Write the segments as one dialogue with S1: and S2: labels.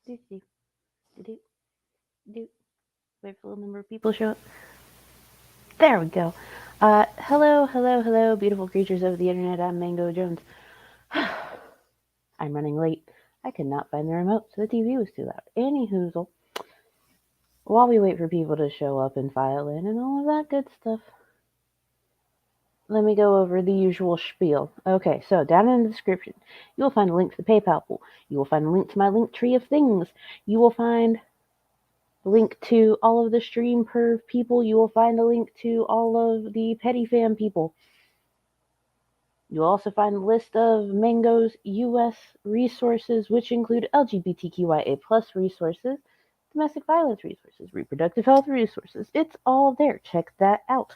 S1: Do, do, do, do. Wait for the number of people to show up. There we go. Hello, hello, hello, beautiful creatures of the internet. I'm Mango Jones. I'm running late. I could not find the remote, so the TV was too loud. Any hoozle. While we wait for people to show up and file in and all of that good stuff, let me go over the usual spiel. Okay, so down in the description, you will find a link to the PayPal pool. You will find a link to my LinkTree of Things. You will find a link to all of the stream perv people. You will find a link to all of the petty fam people. You'll also find a list of Mango's U.S. resources, which include LGBTQIA plus resources, domestic violence resources, reproductive health resources. It's all there. Check that out.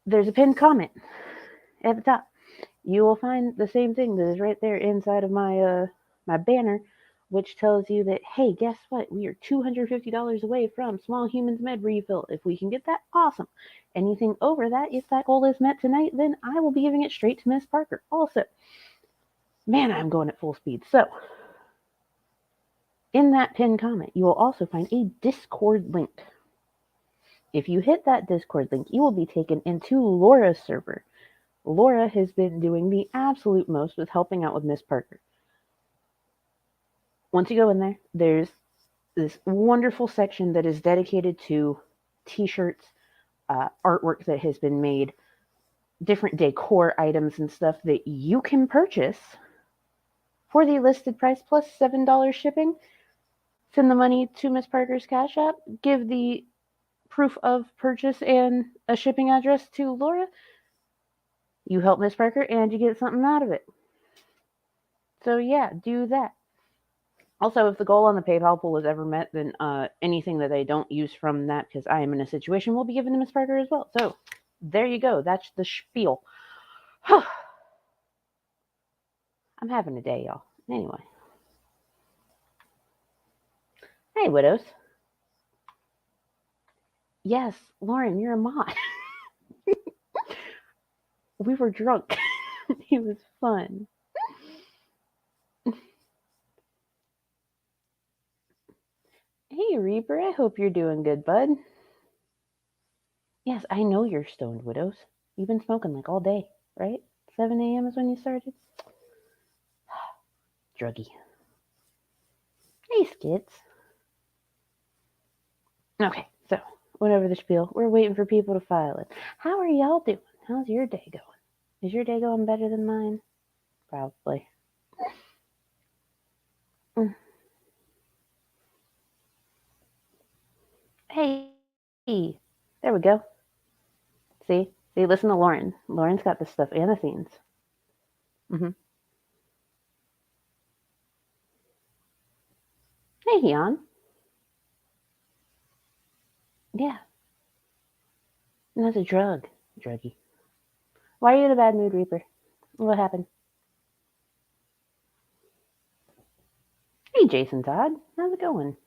S1: There's a pinned comment at the top. You will find the same thing that is right there inside of my banner, which tells you that, hey, guess what? We are $250 away from Small Humans Med refill. If we can get that, awesome. Anything over that, if that goal is met tonight, then I will be giving it straight to Miss Parker. Also, man, I'm going at full speed. So, in that pinned comment, you will also find a Discord link. If you hit that Discord link, you will be taken into Laura's server. Laura has been doing the absolute most with helping out with Miss Parker. Once you go in there, there's this wonderful section that is dedicated to t-shirts, artwork that has been made, different decor items and stuff that you can purchase for the listed price plus $7 shipping. Send the money to Miss Parker's Cash App, give the proof of purchase and a shipping address to Laura. You help Miss Parker and you get something out of it. So yeah, do that. Also, if the goal on the PayPal pool is ever met, then anything that they don't use from that, because I am in a situation, will be given to Miss Parker as well. So there you go. That's the spiel. I'm having a day, y'all. Anyway. Hey, widows. Yes, Lauren, you're a mod. We were drunk. It was fun. Hey, Reaper, I hope you're doing good, bud. Yes, I know you're stoned, widows. You've been smoking like all day, right? 7 a.m. is when you started? Druggy. Hey, Skits. Okay, so went over the spiel. We're waiting for people to file it. How are y'all doing? How's your day going? Is your day going better than mine? Probably. Hey, there we go. See, listen to Lauren. Lauren's got the stuff and the scenes. Hey, Heon. Yeah. And that's a drug. Druggy. Why are you in a bad mood, Reaper? What happened? Hey, Jason Todd. How's it going?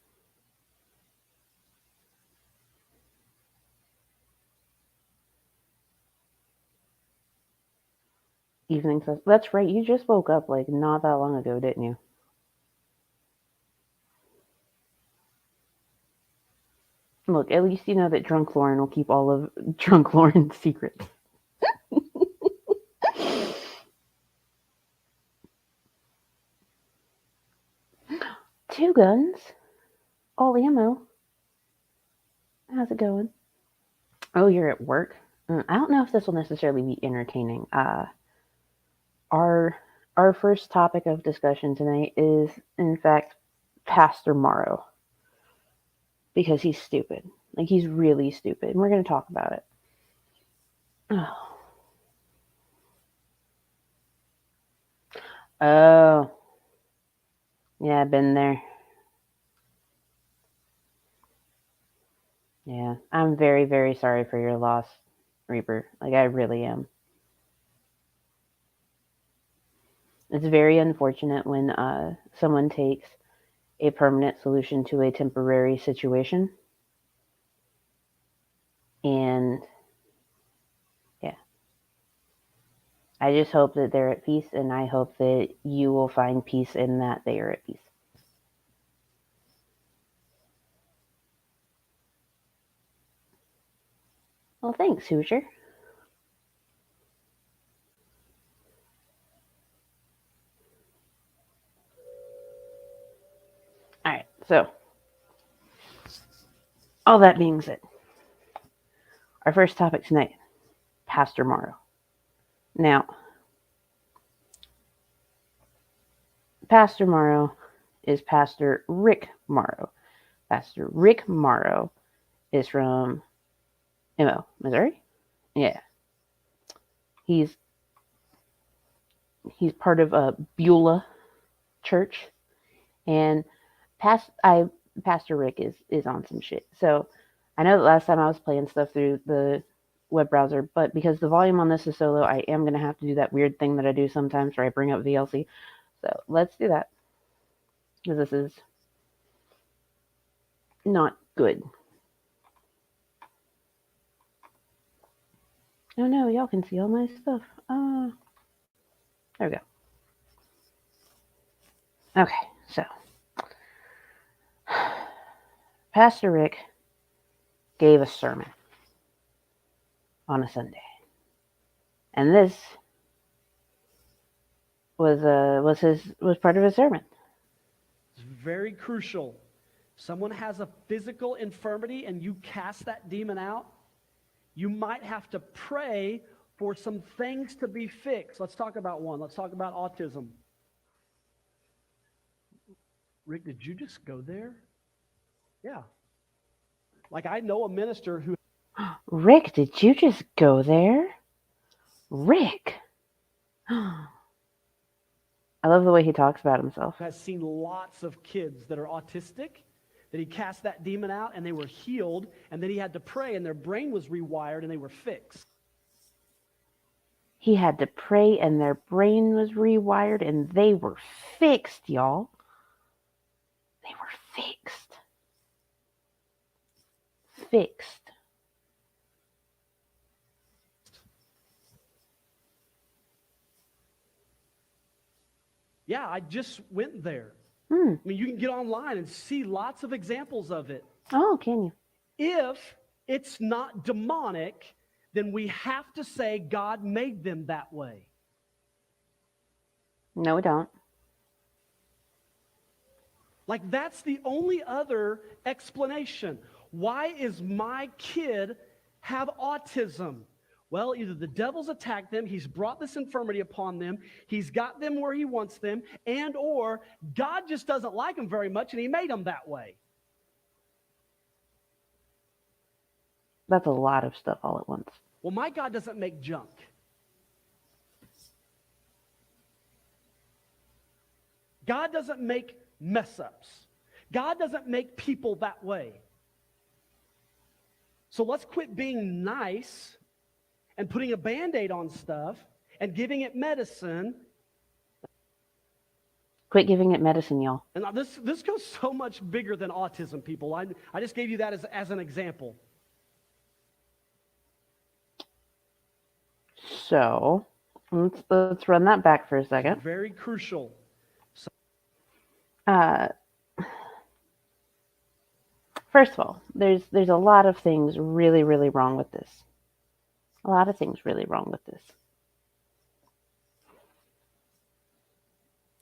S1: Evening says, that's right, you just woke up like not that long ago, didn't you? Look, at least you know that Drunk Lauren will keep all of Drunk Lauren's secrets. Two guns. All ammo. How's it going? Oh, you're at work? I don't know if this will necessarily be entertaining. Our first topic of discussion tonight is, in fact, Pastor Morrow. Because he's stupid. Like, he's really stupid. And we're going to talk about it. Oh. Oh. Yeah, I've been there. Yeah. I'm very, very sorry for your loss, Reaper. Like, I really am. It's very unfortunate when someone takes a permanent solution to a temporary situation. And yeah, I just hope that they're at peace, and I hope that you will find peace in that they are at peace. Well, thanks, Hoosier. All right, so all that being said, our first topic tonight, Pastor Morrow. Now, Pastor Morrow is Pastor Rick Morrow. Pastor Rick Morrow is from Missouri. Yeah, he's part of Beulah Church, and Pastor Rick is on some shit. So I know that last time I was playing stuff through the web browser, but because the volume on this is so low, I am going to have to do that weird thing that I do sometimes where I bring up VLC. So let's do that, because this is not good. Oh no, y'all can see all my stuff. There we go. Okay, so Pastor Rick gave a sermon on a Sunday, and this was part of his sermon.
S2: It's very crucial. Someone has a physical infirmity and you cast that demon out, you might have to pray for some things to be fixed. Let's talk about one. Let's talk about autism. Rick, did you just go there? Yeah. Like, I know a minister who...
S1: Rick, did you just go there? Rick. I love the way he talks about himself.
S2: Has seen lots of kids that are autistic, that he cast that demon out and they were healed, and then he had to pray and their brain was rewired and they were fixed.
S1: He had to pray and their brain was rewired and they were fixed, y'all. They were fixed. Fixed.
S2: Yeah, I just went there.
S1: I
S2: mean, you can get online and see lots of examples of it.
S1: Oh, can you?
S2: If it's not demonic, then we have to say God made them that way.
S1: No, we don't.
S2: Like, that's the only other explanation. Why is my kid have autism? Well, either the devil's attacked them, he's brought this infirmity upon them, he's got them where he wants them, and or God just doesn't like them very much and he made them that way.
S1: That's a lot of stuff all at once.
S2: Well, my God doesn't make junk. God doesn't make mess-ups. God doesn't make people that way. So let's quit being nice and putting a Band-Aid on stuff and giving it medicine.
S1: Quit giving it medicine, y'all.
S2: And this goes so much bigger than autism, people. I just gave you that as an example.
S1: So let's run that back for a second.
S2: Very crucial.
S1: First of all, there's a lot of things really, really wrong with this. A lot of things really wrong with this.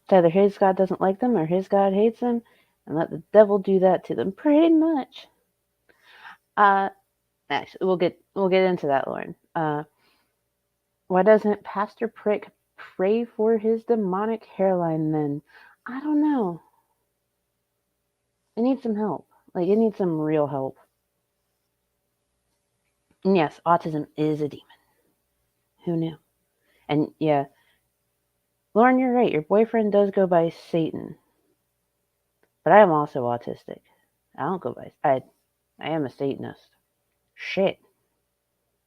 S1: It's either his God doesn't like them or his God hates them, and let the devil do that to them. Pretty much. Actually, we'll get into that, Lauren. Why doesn't Pastor Prick pray for his demonic hairline then? I don't know. It needs some help. Like, it needs some real help. And yes, autism is a demon. Who knew? And yeah, Lauren, you're right. Your boyfriend does go by Satan. But I am also autistic. I don't go by... I am a Satanist. Shit.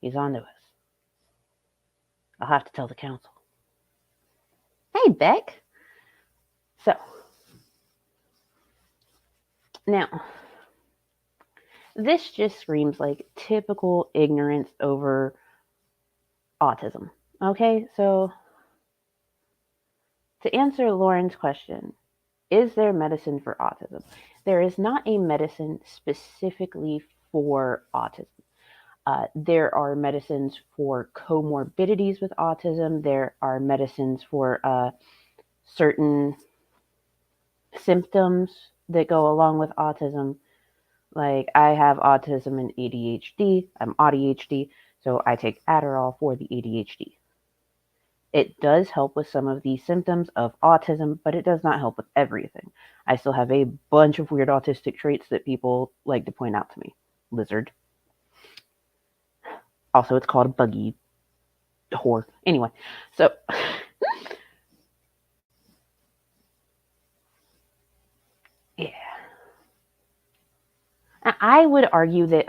S1: He's onto us. I'll have to tell the council. Hey, Beck. So, now, this just screams like typical ignorance over autism. Okay, so To answer Lauren's question, is there medicine for autism? There is not a medicine specifically for autism. There are medicines for comorbidities with autism. There are medicines for certain symptoms that go along with autism. Like, I have autism and ADHD. I'm ADHD, so I take Adderall for the ADHD. It does help with some of the symptoms of autism, but it does not help with everything. I still have a bunch of weird autistic traits that people like to point out to me. Lizard. Also, it's called a buggy whore. Anyway, so yeah. I would argue that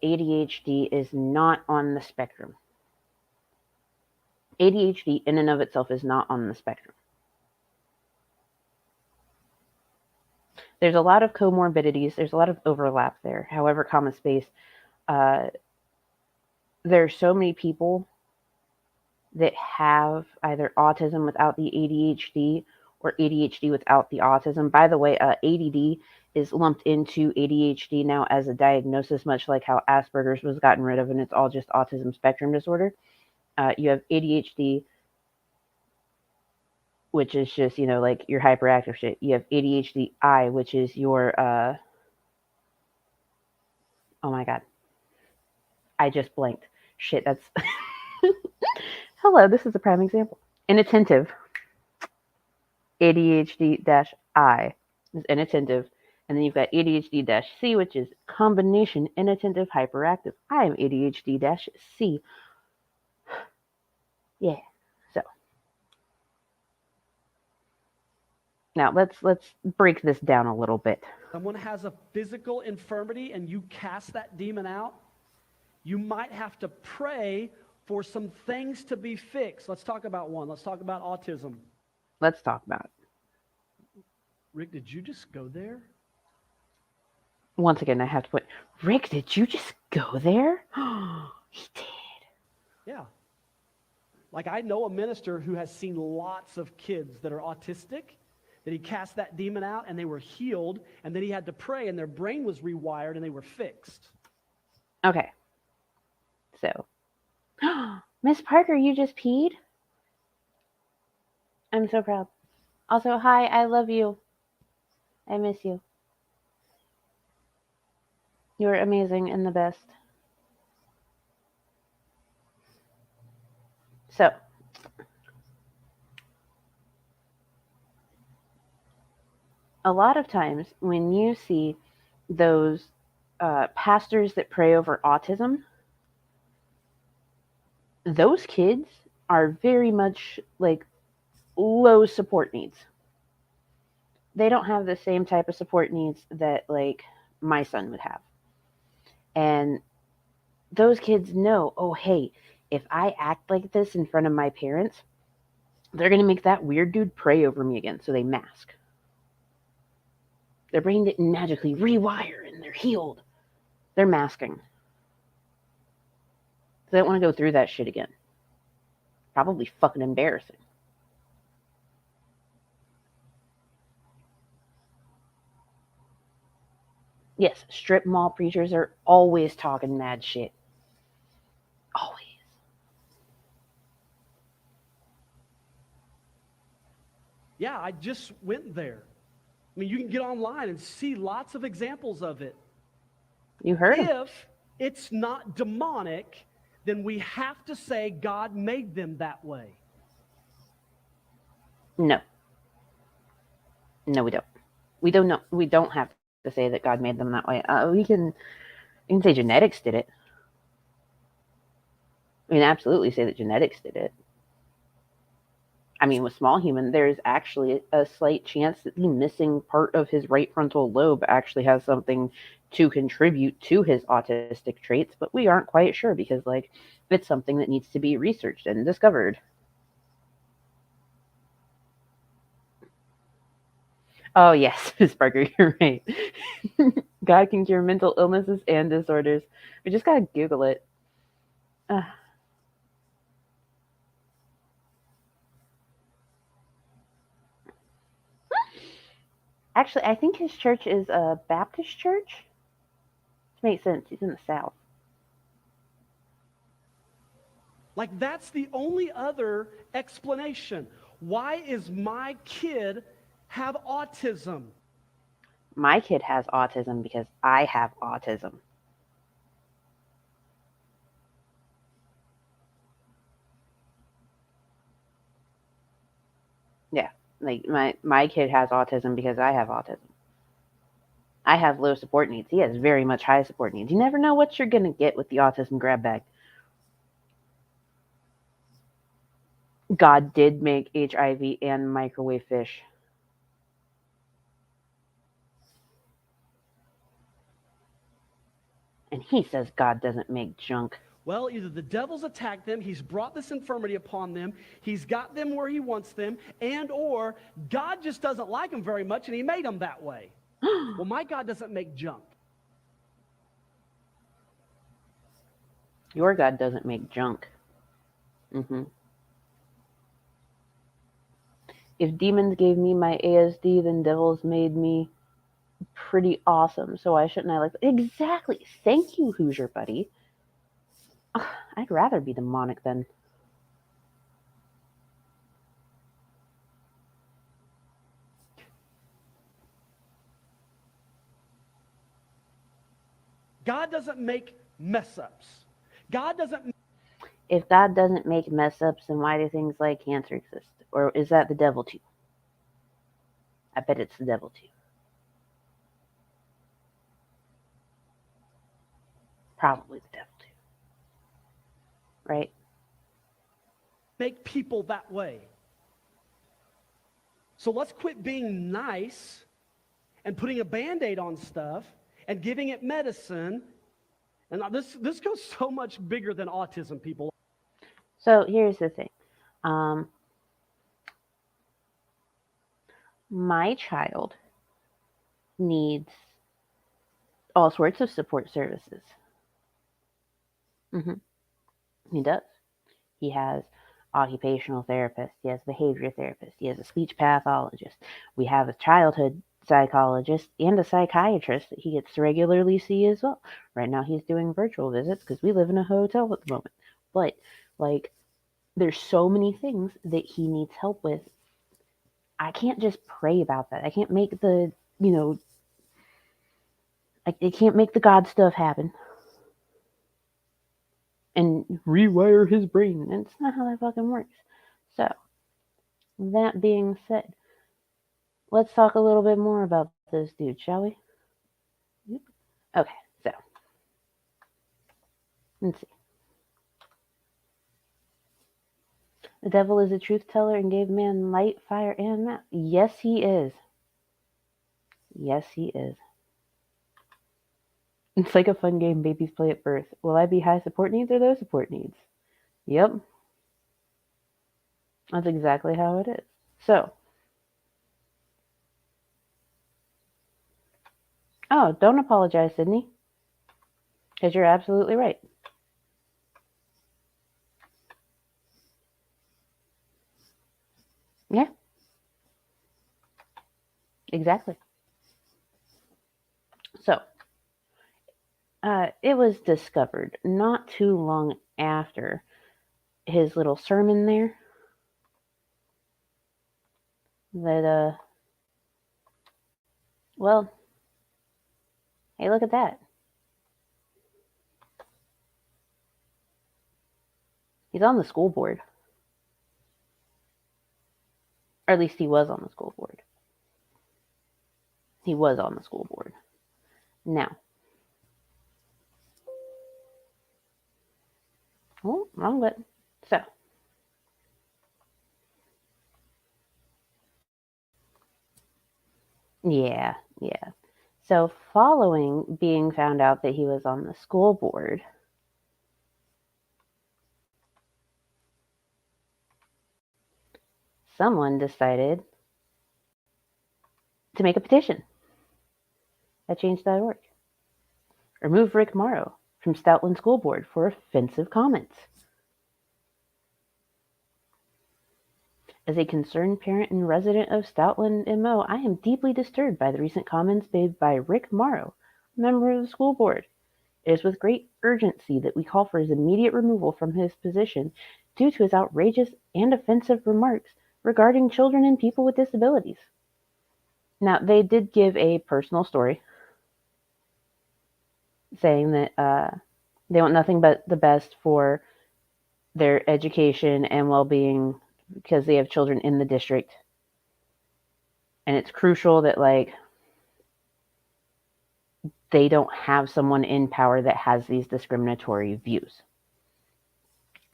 S1: ADHD is not on the spectrum. ADHD in and of itself is not on the spectrum. There's a lot of comorbidities. There's a lot of overlap there. However, common space. There's so many people that have either autism without the ADHD or ADHD without the autism. By the way, ADD is lumped into ADHD now as a diagnosis, much like how Asperger's was gotten rid of and it's all just autism spectrum disorder. You have ADHD, which is just, like your hyperactive shit. You have ADHD-I, which is your, oh my God. I just blanked. Shit, that's, hello, this is a prime example. Inattentive. ADHD-I is inattentive. And then you've got ADHD-C, which is combination inattentive hyperactive. I am ADHD-C. Yeah. So now let's break this down a little bit.
S2: Someone has a physical infirmity and you cast that demon out, you might have to pray for some things to be fixed. Let's talk about one. Let's talk about autism.
S1: Let's talk about it.
S2: Rick, did you just go there?
S1: Once again, I have to put, Rick, did you just go there? He did.
S2: Yeah. Like, I know a minister who has seen lots of kids that are autistic, that he cast that demon out and they were healed, and then he had to pray and their brain was rewired and they were fixed.
S1: Okay. So, Miss Parker, you just peed? I'm so proud. Also, hi, I love you. I miss you. You're amazing and the best. So, a lot of times when you see those pastors that pray over autism, those kids are very much like low support needs. They don't have the same type of support needs that like my son would have. And those kids know, oh, hey, if I act like this in front of my parents, they're going to make that weird dude pray over me again. So they mask. Their brain didn't magically rewire and they're healed. They're masking. They don't want to go through that shit again. Probably fucking embarrassing. Yes, strip mall preachers are always talking mad shit. Always.
S2: Yeah, I just went there. I mean, you can get online and see lots of examples of it.
S1: You heard him.
S2: If it's not demonic, then we have to say God made them that way.
S1: No. No, we don't. We don't know. We don't have to say that God made them that way. We can say genetics did it. We can absolutely say that genetics did it. I mean, with small human, there's actually a slight chance that the missing part of his right frontal lobe actually has something to contribute to his autistic traits, but we aren't quite sure because, like, it's something that needs to be researched and discovered. Oh, yes, Ms. Parker, you're right. God can cure mental illnesses and disorders. We just gotta Google it. Uh, actually, I think his church is a Baptist church. Which makes sense. He's in the South.
S2: Like, that's the only other explanation. Why is my kid have autism?
S1: My kid has autism because I have autism. Yeah, like my kid has autism because I have autism. I have low support needs. He has very much high support needs. You never know what you're gonna get with the autism grab bag. God did make HIV and microwave fish. And he says God doesn't make junk.
S2: Well, either the devil's attacked them, he's brought this infirmity upon them, he's got them where he wants them, and or God just doesn't like them very much and he made them that way. Well, my God doesn't make junk.
S1: Your God doesn't make junk. If demons gave me my ASD, then devils made me pretty awesome. So why shouldn't I like exactly? Thank you, Hoosier buddy. I'd rather be demonic then.
S2: God doesn't make mess ups. God doesn't.
S1: If God doesn't make mess ups, then why do things like cancer exist? Or is that the devil too? I bet it's the devil too. Probably the devil too. Right?
S2: Make people that way. So let's quit being nice and putting a Band-Aid on stuff and giving it medicine. And this goes so much bigger than autism, people.
S1: So here's the thing. My child needs all sorts of support services. He does. He has occupational therapist, he has behavior therapist, he has a speech pathologist. We have a childhood psychologist and a psychiatrist that he gets to regularly see as well. Right now he's doing virtual visits because we live in a hotel at the moment. But like there's so many things that he needs help with. I can't just pray about that. I can't make the, I can't make the God stuff happen and rewire his brain. And it's not how that fucking works. So, that being said, let's talk a little bit more about this dude, shall we? Yep. Okay, so let's see. The devil is a truth teller and gave man light, fire, and mouth. Yes, he is. Yes, he is. It's like a fun game babies play at birth. Will I be high support needs or low support needs? Yep. That's exactly how it is. So, oh, don't apologize, Sydney. Because you're absolutely right. Yeah. Exactly. So, it was discovered not too long after his little sermon there that, well, hey, look at that. He's on the school board. Or at least he was on the school board. He was on the school board. Now, oh, wrong button. So, yeah. So, following being found out that he was on the school board, someone decided to make a petition at change.org. Remove Rick Morrow from Stoutland School Board for offensive comments. As a concerned parent and resident of Stoutland MO, I am deeply disturbed by the recent comments made by Rick Morrow, a member of the school board. It is with great urgency that we call for his immediate removal from his position due to his outrageous and offensive remarks regarding children and people with disabilities. Now, they did give a personal story saying that they want nothing but the best for their education and well-being because they have children in the district. And it's crucial that, like, they don't have someone in power that has these discriminatory views.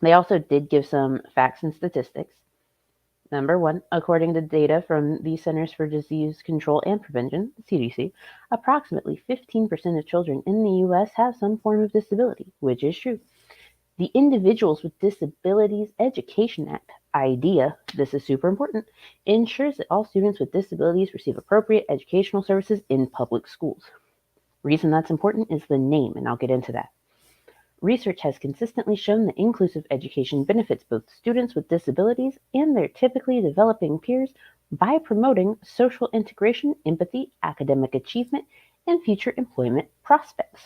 S1: They also did give some facts and statistics. Number one, according to data from the Centers for Disease Control and Prevention, CDC, approximately 15% of children in the U.S. have some form of disability, which is true. The Individuals with Disabilities Education Act, IDEA, this is super important, ensures that all students with disabilities receive appropriate educational services in public schools. Reason that's important is the name, and I'll get into that. Research has consistently shown that inclusive education benefits both students with disabilities and their typically developing peers by promoting social integration, empathy, academic achievement, and future employment prospects.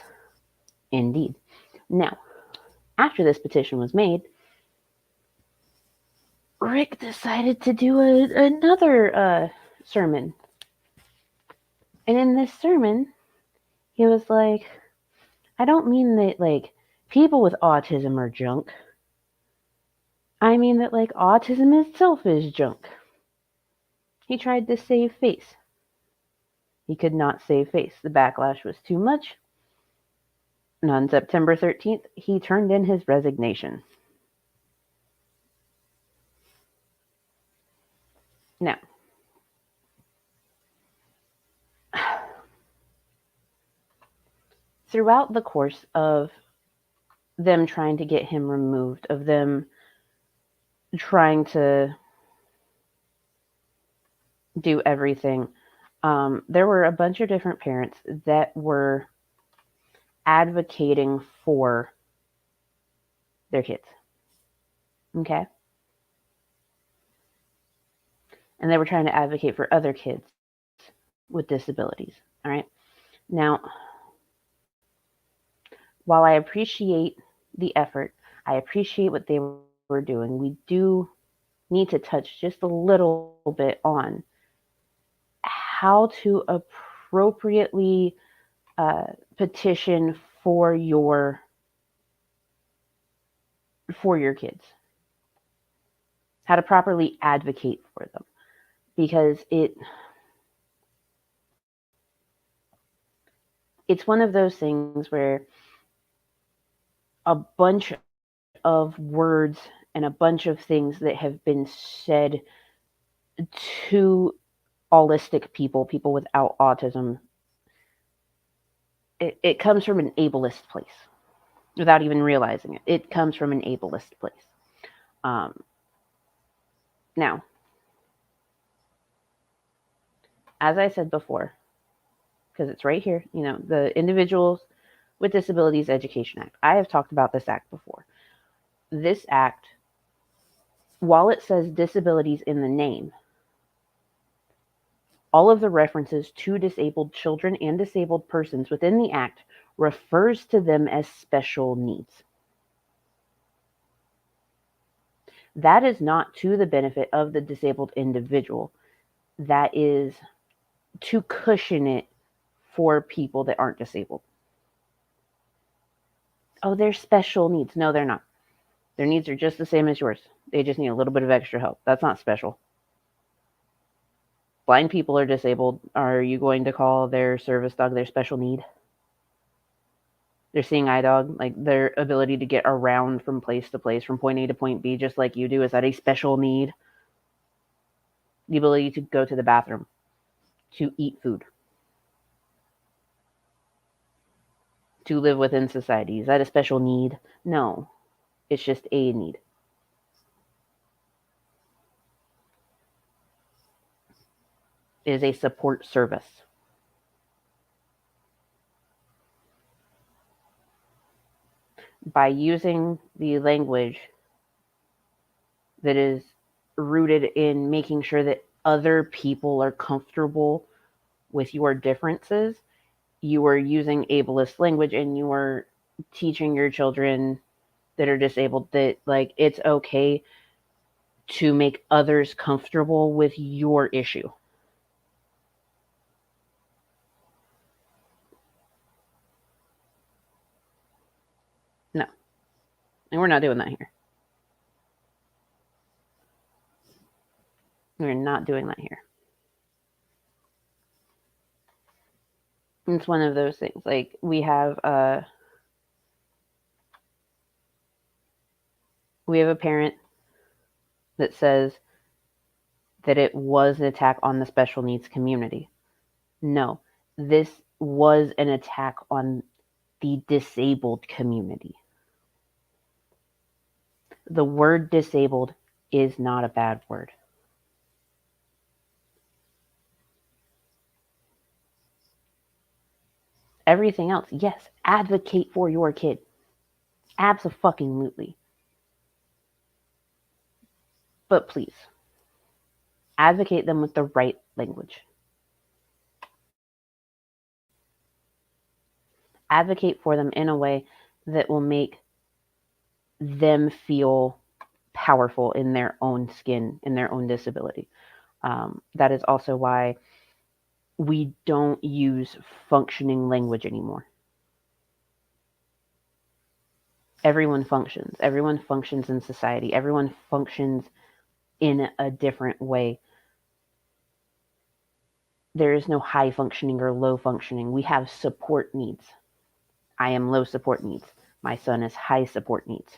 S1: Indeed. Now, after this petition was made, Rick decided to do another sermon. And in this sermon, he was like, I don't mean that, like, people with autism are junk. I mean that, like, autism itself is junk. He tried to save face. He could not save face. The backlash was too much. And on September 13th, he turned in his resignation. Now, throughout the course of them trying to get him removed, of them trying to do everything, there were a bunch of different parents that were advocating for their kids. Okay? And they were trying to advocate for other kids with disabilities. All right? Now, while I appreciate the effort, I appreciate what they were doing, we do need to touch just a little bit on how to appropriately petition for your kids, how to properly advocate for them, because it's one of those things where a bunch of words and a bunch of things that have been said to allistic people without autism, it comes from an ableist place without even realizing it. It comes from an ableist place. Now, as I said before, because it's right here, the Individuals with Disabilities Education Act. I have talked about this act before. This act, while it says disabilities in the name, all of the references to disabled children and disabled persons within the act refers to them as special needs. That is not to the benefit of the disabled individual. That is to cushion it for people that aren't disabled. Oh, they're special needs. No, they're not. Their needs are just the same as yours. They just need a little bit of extra help. That's not special. Blind people are disabled. Are you going to call their service dog their special need? Their seeing eye dog, like their ability to get around from place to place, from point A to point B, just like you do, is that a special need? The ability to go to the bathroom, to eat food, to live within society, is that a special need? No, it's just a need. It is a support service. by using the language that is rooted in making sure that other people are comfortable with your differences, you are using ableist language and you are teaching your children that are disabled that like it's okay to make others comfortable with your issue. No. And we're not doing that here. We're not doing that here. It's one of those things. Like we have a parent that says that it was an attack on the special needs community. No, this was an attack on the disabled community. The word disabled is not a bad word. Everything else, yes, advocate for your kid. Abso-fucking-lutely. But please, advocate them with the right language. Advocate for them in a way that will make them feel powerful in their own skin, in their own disability. That is also why we don't use functioning language anymore. Everyone functions. Everyone functions in society. Everyone functions in a different way. There is no high functioning or low functioning. We have support needs. I am low support needs. My son is high support needs.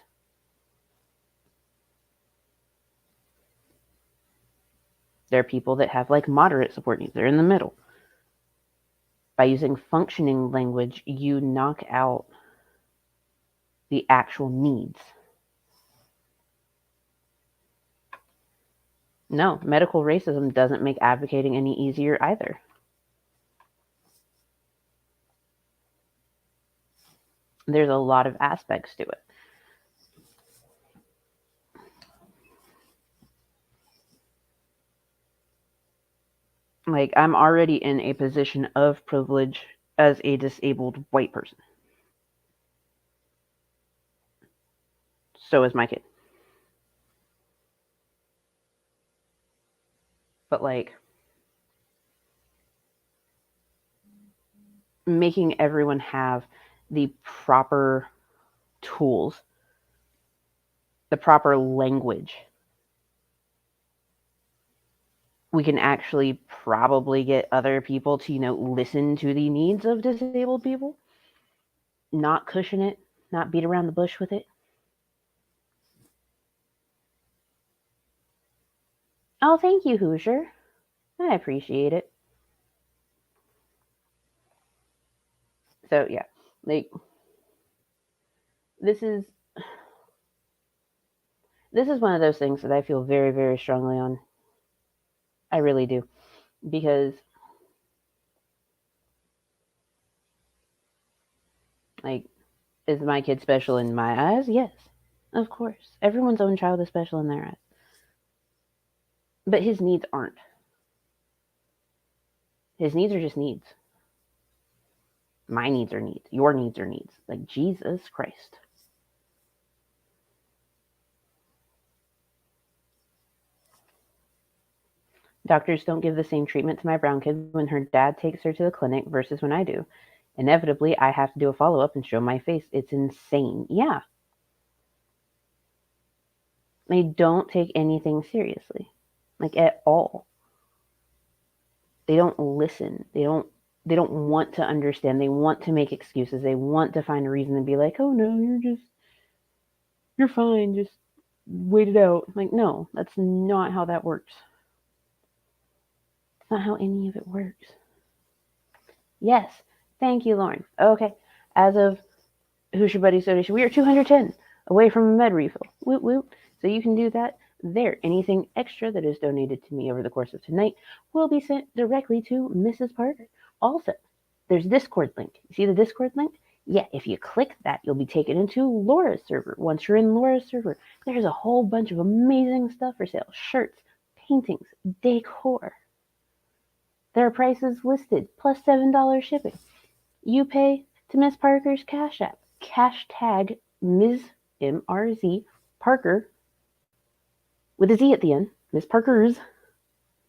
S1: There are people that have like moderate support needs. They're in the middle. By using functioning language, you knock out the actual needs. No, medical racism doesn't make advocating any easier either. There's a lot of aspects to it. Like, I'm already in a position of privilege as a disabled white person. So is my kid. But, like, making everyone have the proper tools, the proper language, we can actually probably get other people to, listen to the needs of disabled people, not cushion it, not beat around the bush with it. Oh, thank you, Hoosier. I appreciate it. So, yeah, like, this is one of those things that I feel very, very strongly on. I really do. Because, like, is my kid special in my eyes? Yes, of course. Everyone's own child is special in their eyes. But his needs aren't. His needs are just needs. My needs are needs. Your needs are needs. Like, Jesus Christ. Doctors don't give the same treatment to my brown kid when her dad takes her to the clinic versus when I do. Inevitably, I have to do a follow-up and show my face. It's insane. Yeah. They don't take anything seriously. Like, at all. They don't listen. They don't want to understand. They want to make excuses. They want to find a reason to be like, oh no, you're fine. Just wait it out. Like, no, that's not how that works. It's not how any of it works. Yes. Thank you, Lauren. Okay. As of Who's Your Buddy Donation, we are 210 away from a med refill. Woot woot. So you can do that there. Anything extra that is donated to me over the course of tonight will be sent directly to Mrs. Parker. Also, there's a Discord link. You see the Discord link? Yeah, if you click that, you'll be taken into Laura's server. Once you're in Laura's server, there's a whole bunch of amazing stuff for sale. Shirts, paintings, decor. There are prices listed, plus $7 shipping. You pay to Miss Parker's Cash App. Cash tag Ms. MRZ Parker with a Z at the end. Miss Parker's.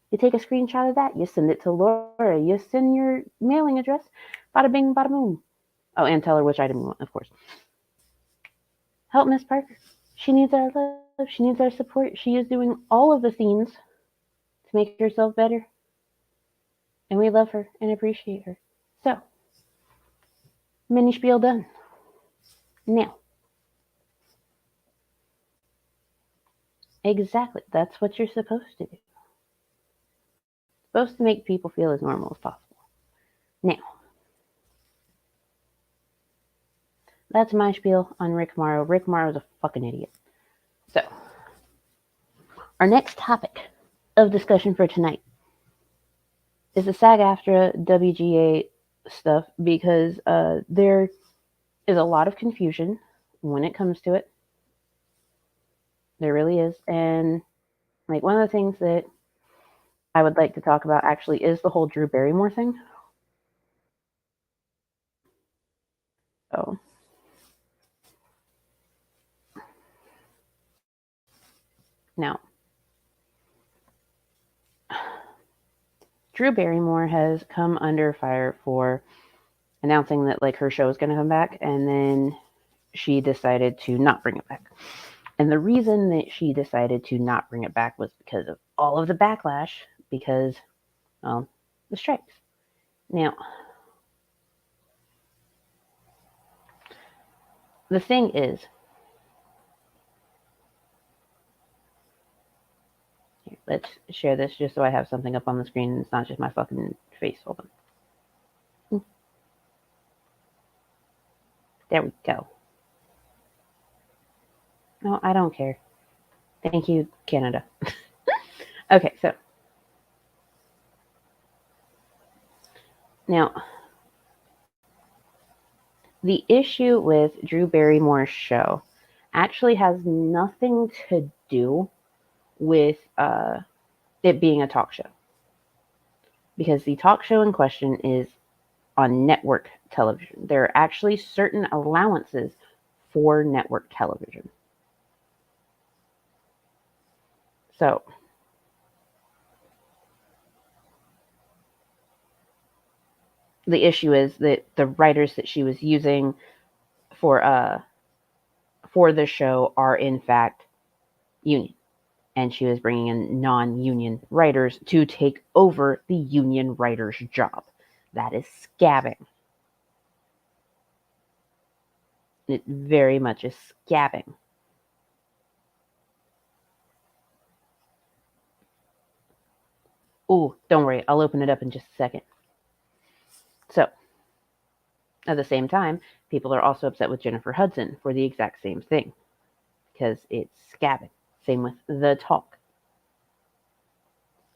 S1: You take a screenshot of that. You send it to Laura. You send your mailing address. Bada bing, bada boom. Oh, and tell her which item you want, of course. Help Miss Parker. She needs our love. She needs our support. She is doing all of the things to make herself better. And we love her and appreciate her. So, mini spiel done. Now, exactly, that's what you're supposed to do. Supposed to make people feel as normal as possible. Now, that's my spiel on Rick Morrow. Rick Morrow's a fucking idiot. So, our next topic of discussion for tonight is the SAG-AFTRA WGA stuff, because there is a lot of confusion when it comes to it. There really is. And like, one of the things that I would like to talk about actually is the whole Drew Barrymore thing. So, now, Drew Barrymore has come under fire for announcing that like her show is going to come back, and then she decided to not bring it back. And the reason that she decided to not bring it back was because of all of the backlash, because, well, the strikes. Now, the thing is, here, let's share this just so I have something up on the screen and it's not just my fucking face. Hold on. There we go. No, I don't care. Thank you, Canada. Okay, so now the issue with Drew Barrymore's show actually has nothing to do with it being a talk show, because the talk show in question is on network television. There are actually certain allowances for network television. So, the issue is that the writers that she was using for the show are in fact union, and she was bringing in non-union writers to take over the union writer's job. That is scabbing. It very much is scabbing. Ooh, don't worry, I'll open it up in just a second. So, at the same time, people are also upset with Jennifer Hudson for the exact same thing, because it's scabbing. Same with The Talk.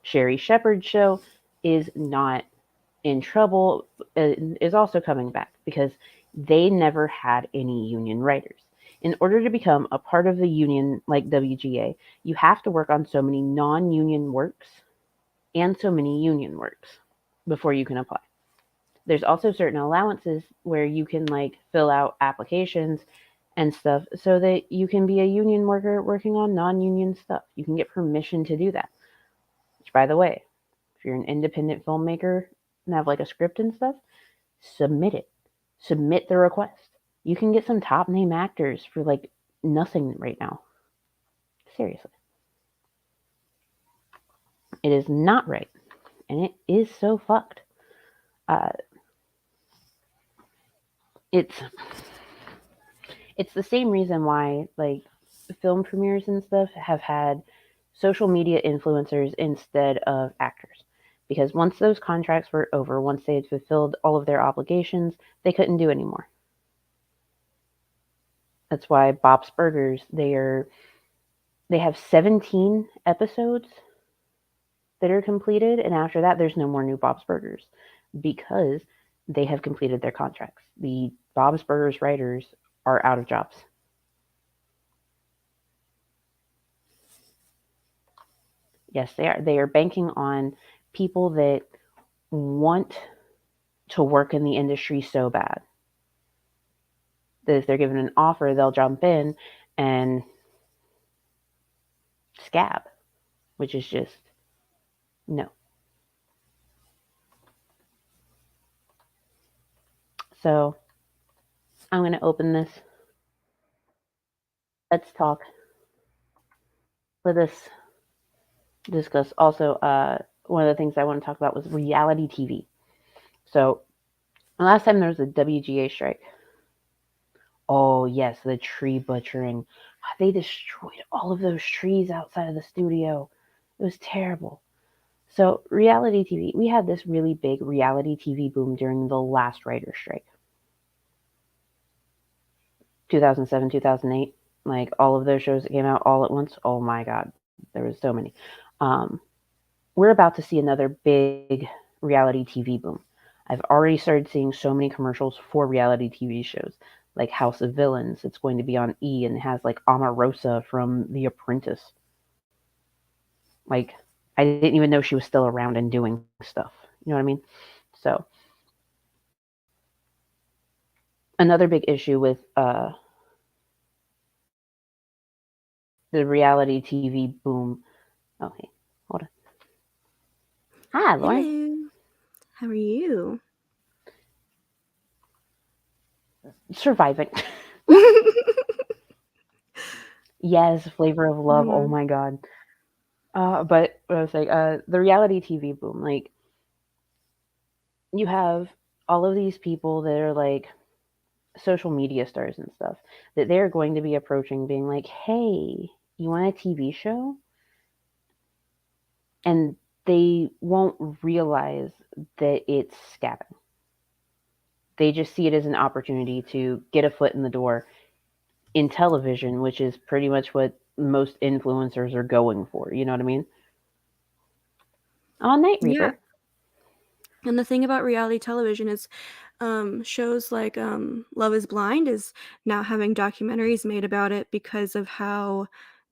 S1: Sherry Shepherd's show is not in trouble, is also coming back, because they never had any union writers. In order to become a part of the union like WGA, you have to work on so many non-union works and so many union works before you can apply. There's also certain allowances where you can like fill out applications and stuff so that you can be a union worker working on non-union stuff. You can get permission to do that. Which, by the way, if you're an independent filmmaker and have like a script and stuff, submit it. Submit the request. You can get some top name actors for like nothing right now. Seriously. It is not right. And it is so fucked. It's the same reason why like film premieres and stuff have had social media influencers instead of actors, because once those contracts were over, once they had fulfilled all of their obligations, they couldn't do anymore. That's why Bob's Burgers, they have 17 episodes that are completed, and after that there's no more new Bob's Burgers, because they have completed their contracts. The Bob's Burgers writers are out of jobs. Yes, they are. They are banking on people that want to work in the industry so bad that if they're given an offer, they'll jump in and scab, which is just no. So I'm going to open this. Let's talk. Let us discuss also one of the things I want to talk about was reality TV. So last time there was a WGA strike. Oh yes, the tree butchering. They destroyed all of those trees outside of the studio. It was terrible. So reality TV, we had this really big reality TV boom during the last writer's strike. 2007, 2008, like all of those shows that came out all at once. Oh my God, there was so many. Um, we're about to see another big reality TV boom. I've already started seeing so many commercials for reality TV shows, like House of Villains. It's going to be on E and it has like Omarosa from The Apprentice. Like, I didn't even know she was still around and doing stuff. You know what I mean? So, another big issue with the reality TV boom. Oh, hey, hold on. Hi, Lauren.
S3: Hello. How are you?
S1: Surviving. Yes, Flavor of Love. Oh my God. But what I was like, the reality TV boom. Like, you have all of these people that are like social media stars and stuff that they're going to be approaching, being like, "Hey, you want a TV show?" And they won't realize that it's scabbing. They just see it as an opportunity to get a foot in the door in television, which is pretty much what most influencers are going for. You know what I mean? Oh, Night
S3: Yeah.
S1: Reaper.
S3: And the thing about reality television is shows like Love is Blind is now having documentaries made about it because of how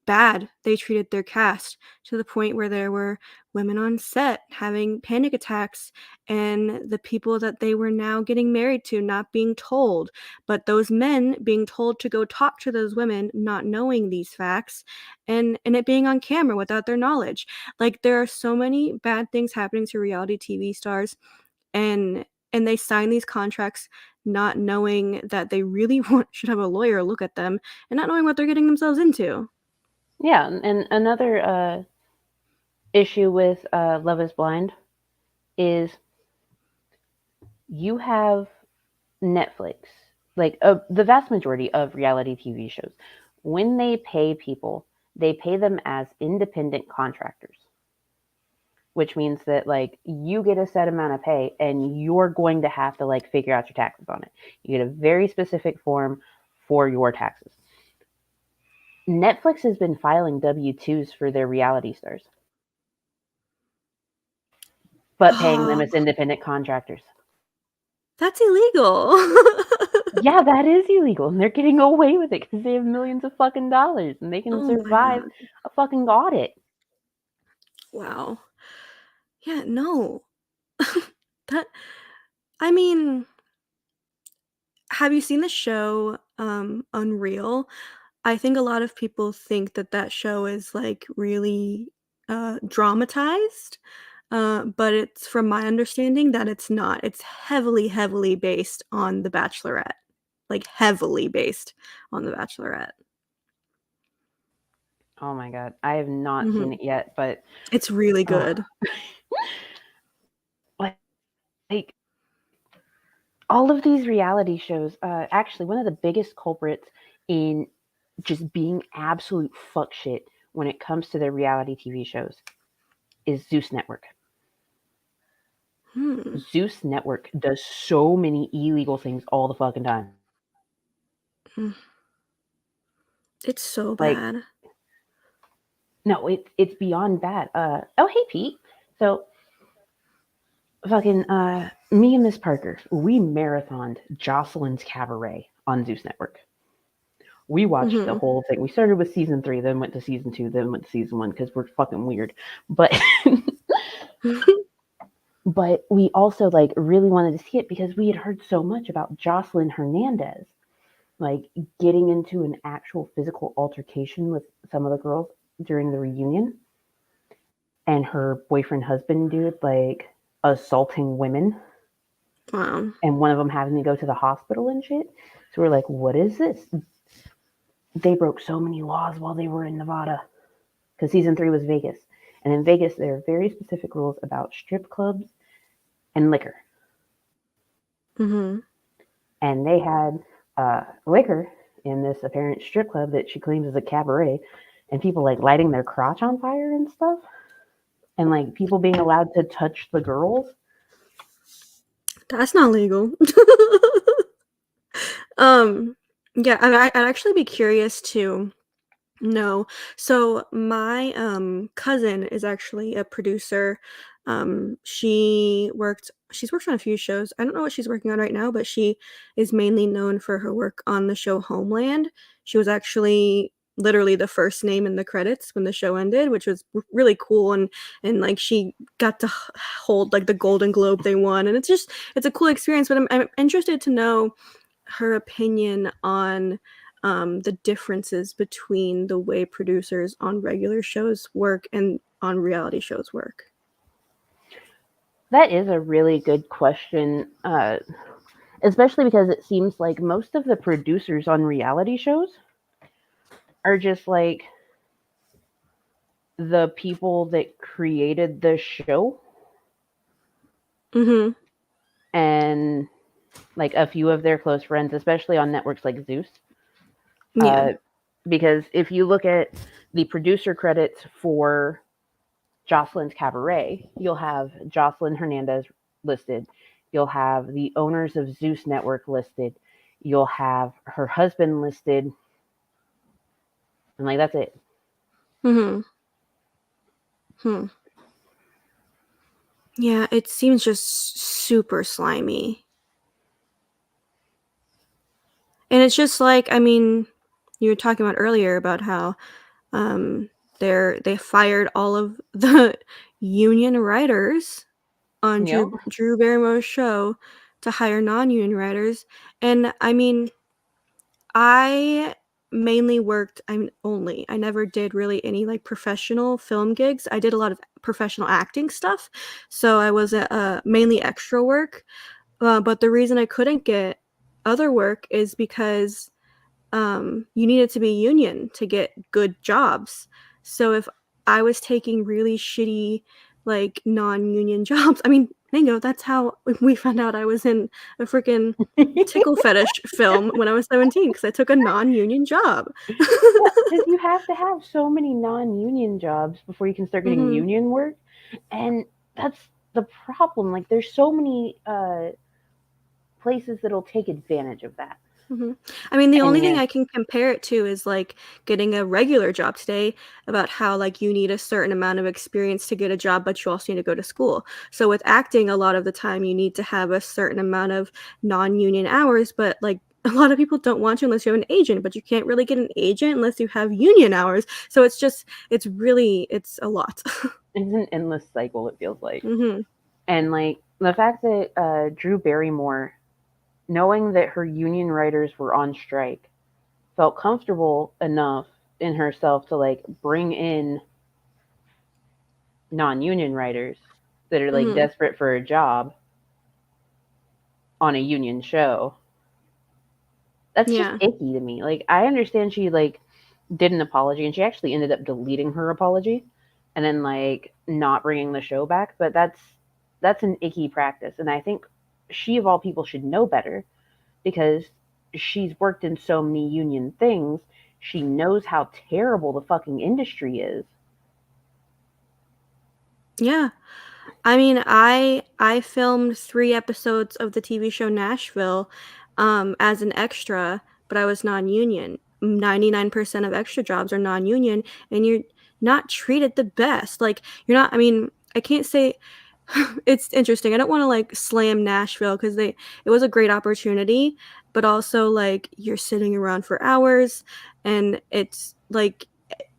S3: bad they treated their cast, to the point where there were women on set having panic attacks and the people that they were now getting married to not being told, but those men being told to go talk to those women not knowing these facts, and it being on camera without their knowledge. Like, there are so many bad things happening to reality TV stars, and they sign these contracts not knowing that they really should have a lawyer look at them and not knowing what they're getting themselves into.
S1: Yeah, and another issue with Love is Blind is you have Netflix, like the vast majority of reality TV shows, when they pay people, they pay them as independent contractors, which means that like you get a set amount of pay and you're going to have to like figure out your taxes on it. You get a very specific form for your taxes. Netflix has been filing W-2s for their reality stars, but paying them
S3: Oh,
S1: as independent contractors.
S3: that's illegal.
S1: Yeah, that is illegal, and they're getting away with it because they have millions of fucking dollars and they can
S3: Oh my
S1: survive
S3: god.
S1: a fucking audit.
S3: Wow. Yeah, no. That I mean, have you seen the show Unreal? I think a lot of people think that that show is like really dramatized. But it's, from my understanding, that it's not. It's heavily, heavily based on The Bachelorette. Like, heavily based on The Bachelorette.
S1: Oh my god, I have not seen
S3: Mhm.
S1: it yet, but
S3: It's really
S1: oh,
S3: good.
S1: like all of these reality shows. Actually, one of the biggest culprits in just being absolute fuck shit when it comes to their reality TV shows is Zeus Network.
S3: Hmm.
S1: Zeus Network does so many illegal things all the fucking time.
S3: Mm. It's so
S1: Like,
S3: bad.
S1: no, it's beyond bad. Oh, hey Pete. So fucking me and Miss Parker, we marathoned Jocelyn's Cabaret on Zeus Network. We watched the
S3: Mhm.
S1: whole thing. We started with season 3, then went to season 2, then went to season 1 because we're fucking weird. But but we also like really wanted to see it because we had heard so much about Jocelyn Hernandez, like getting into an actual physical altercation with some of the girls during the reunion, and her boyfriend husband dude like assaulting women,
S3: Wow.
S1: and one of them having to go to the hospital and shit. So we're like, what is this? They broke so many laws while they were in Nevada because season 3 was Vegas. And in Vegas, there are very specific rules about strip clubs and liquor.
S3: Mhm.
S1: And they had liquor in this apparent strip club that she claims is a cabaret, and people like lighting their crotch on fire and stuff, and like people being allowed to touch the girls.
S3: That's not legal. um, yeah, and I'd actually be curious to know. So my cousin is actually a producer. She's worked on a few shows. I don't know what she's working on right now, but she is mainly known for her work on the show Homeland. She was actually literally the first name in the credits when the show ended, which was really cool, and like she got to hold like the Golden Globe they won, and it's a cool experience. But I'm interested to know her opinion on the differences between the way producers on regular shows work and on reality shows work.
S1: That is a really good question, especially because it seems like most of the producers on reality shows are just like the people that created the show
S3: Mhm.
S1: and like a few of their close friends, especially on networks like Zeus.
S3: Yeah.
S1: Uh, because if you look at the producer credits for Jocelyn's Cabaret, you'll have Jocelyn Hernandez listed. You'll have the owners of Zeus Network listed. You'll have her husband listed. And like, that's it.
S3: Mhm. Hmm. Yeah, it seems just super slimy. And it's just like, I mean, you were talking about earlier about how um they fired all of the union writers on
S1: Yep.
S3: Drew Barrymore's show to hire non-union writers. And I mean, I mainly worked I never did really any, like, professional film gigs. I did a lot of professional acting stuff, so I was, mainly extra work, but the reason I couldn't get other work is because you needed to be union to get good jobs. So if I was taking really shitty, like, non-union jobs, I mean, bingo, that's how we found out I was in a freaking tickle fetish film when I was 17 because I took a non-union job.
S1: Because you have to have so many non union jobs before you can start getting
S3: Mhm,
S1: union work. And that's the problem. Like, there's so many places that'll take advantage of that.
S3: mhm. I mean, the only
S1: And
S3: thing
S1: yeah,
S3: I can compare it to is, like, getting a regular job today about how, like, you need a certain amount of experience to get a job, but you also need to go to school. So with acting, a lot of the time, you need to have a certain amount of non-union hours, but, like, a lot of people don't want to unless you have an agent, but you can't really get an agent unless you have union hours. So it's a lot.
S1: it's an endless cycle, it feels like.
S3: Mhm.
S1: And like the fact that Drew Barrymore, knowing that her union writers were on strike, felt comfortable enough in herself to like bring in non-union writers that are like
S3: Mhm.
S1: desperate for a job on a union show. That's just
S3: Yeah.
S1: icky to me. Like I understand she like did an apology and she actually ended up deleting her apology and then like not bringing the show back, but that's an icky practice and I think she of all people should know better because she's worked in so many union things. She knows how terrible the fucking industry is.
S3: Yeah. I mean, I filmed 3 episodes of the TV show Nashville, as an extra, but I was non-union. 99% of extra jobs are non-union, and you're not treated the best. Like, you're not I mean, I can't say it's interesting. I don't wanna, like, slam Nashville because it was a great opportunity, but also, like, you're sitting around for hours, and it's, like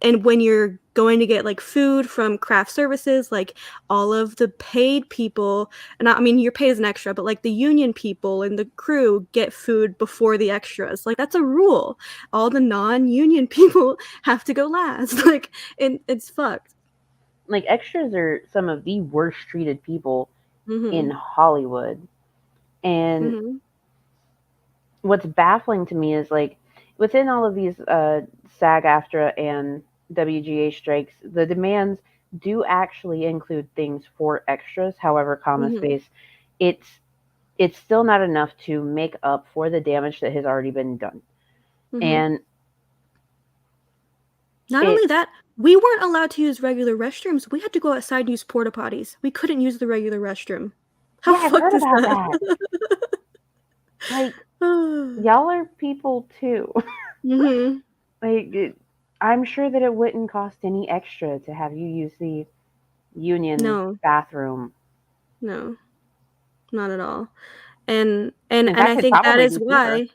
S3: and when you're going to get, like, food from craft services, like, all of the paid people and I mean, you're paid as an extra, but, like, the union people and the crew get food before the extras, like, that's a rule. All the non-union people have to go last, like, it's fucked.
S1: Like, extras are some of the worst treated people in
S3: Mhm.
S1: Hollywood. And
S3: Mhm.
S1: what's baffling to me is, like, within all of these SAG-AFTRA and WGA strikes, the demands do actually include things for extras. However, comma
S3: Mhm.
S1: space, it's it's still not enough to make up for the damage that has already been done.
S3: Mhm.
S1: And
S3: Not
S1: it
S3: only that, we weren't allowed to use regular restrooms, we had to go outside and use porta potties. We couldn't use the regular restroom. How
S1: Yeah, I've
S3: fucked
S1: heard
S3: is
S1: about that.
S3: that?
S1: Like, y'all are people too.
S3: Mhm.
S1: Like, I'm sure that it wouldn't cost any extra to have you use the union
S3: No,
S1: bathroom.
S3: no, not at all. And
S1: In
S3: and
S1: fact,
S3: I
S1: it'd
S3: think that
S1: probably
S3: is
S1: be cheaper.
S3: why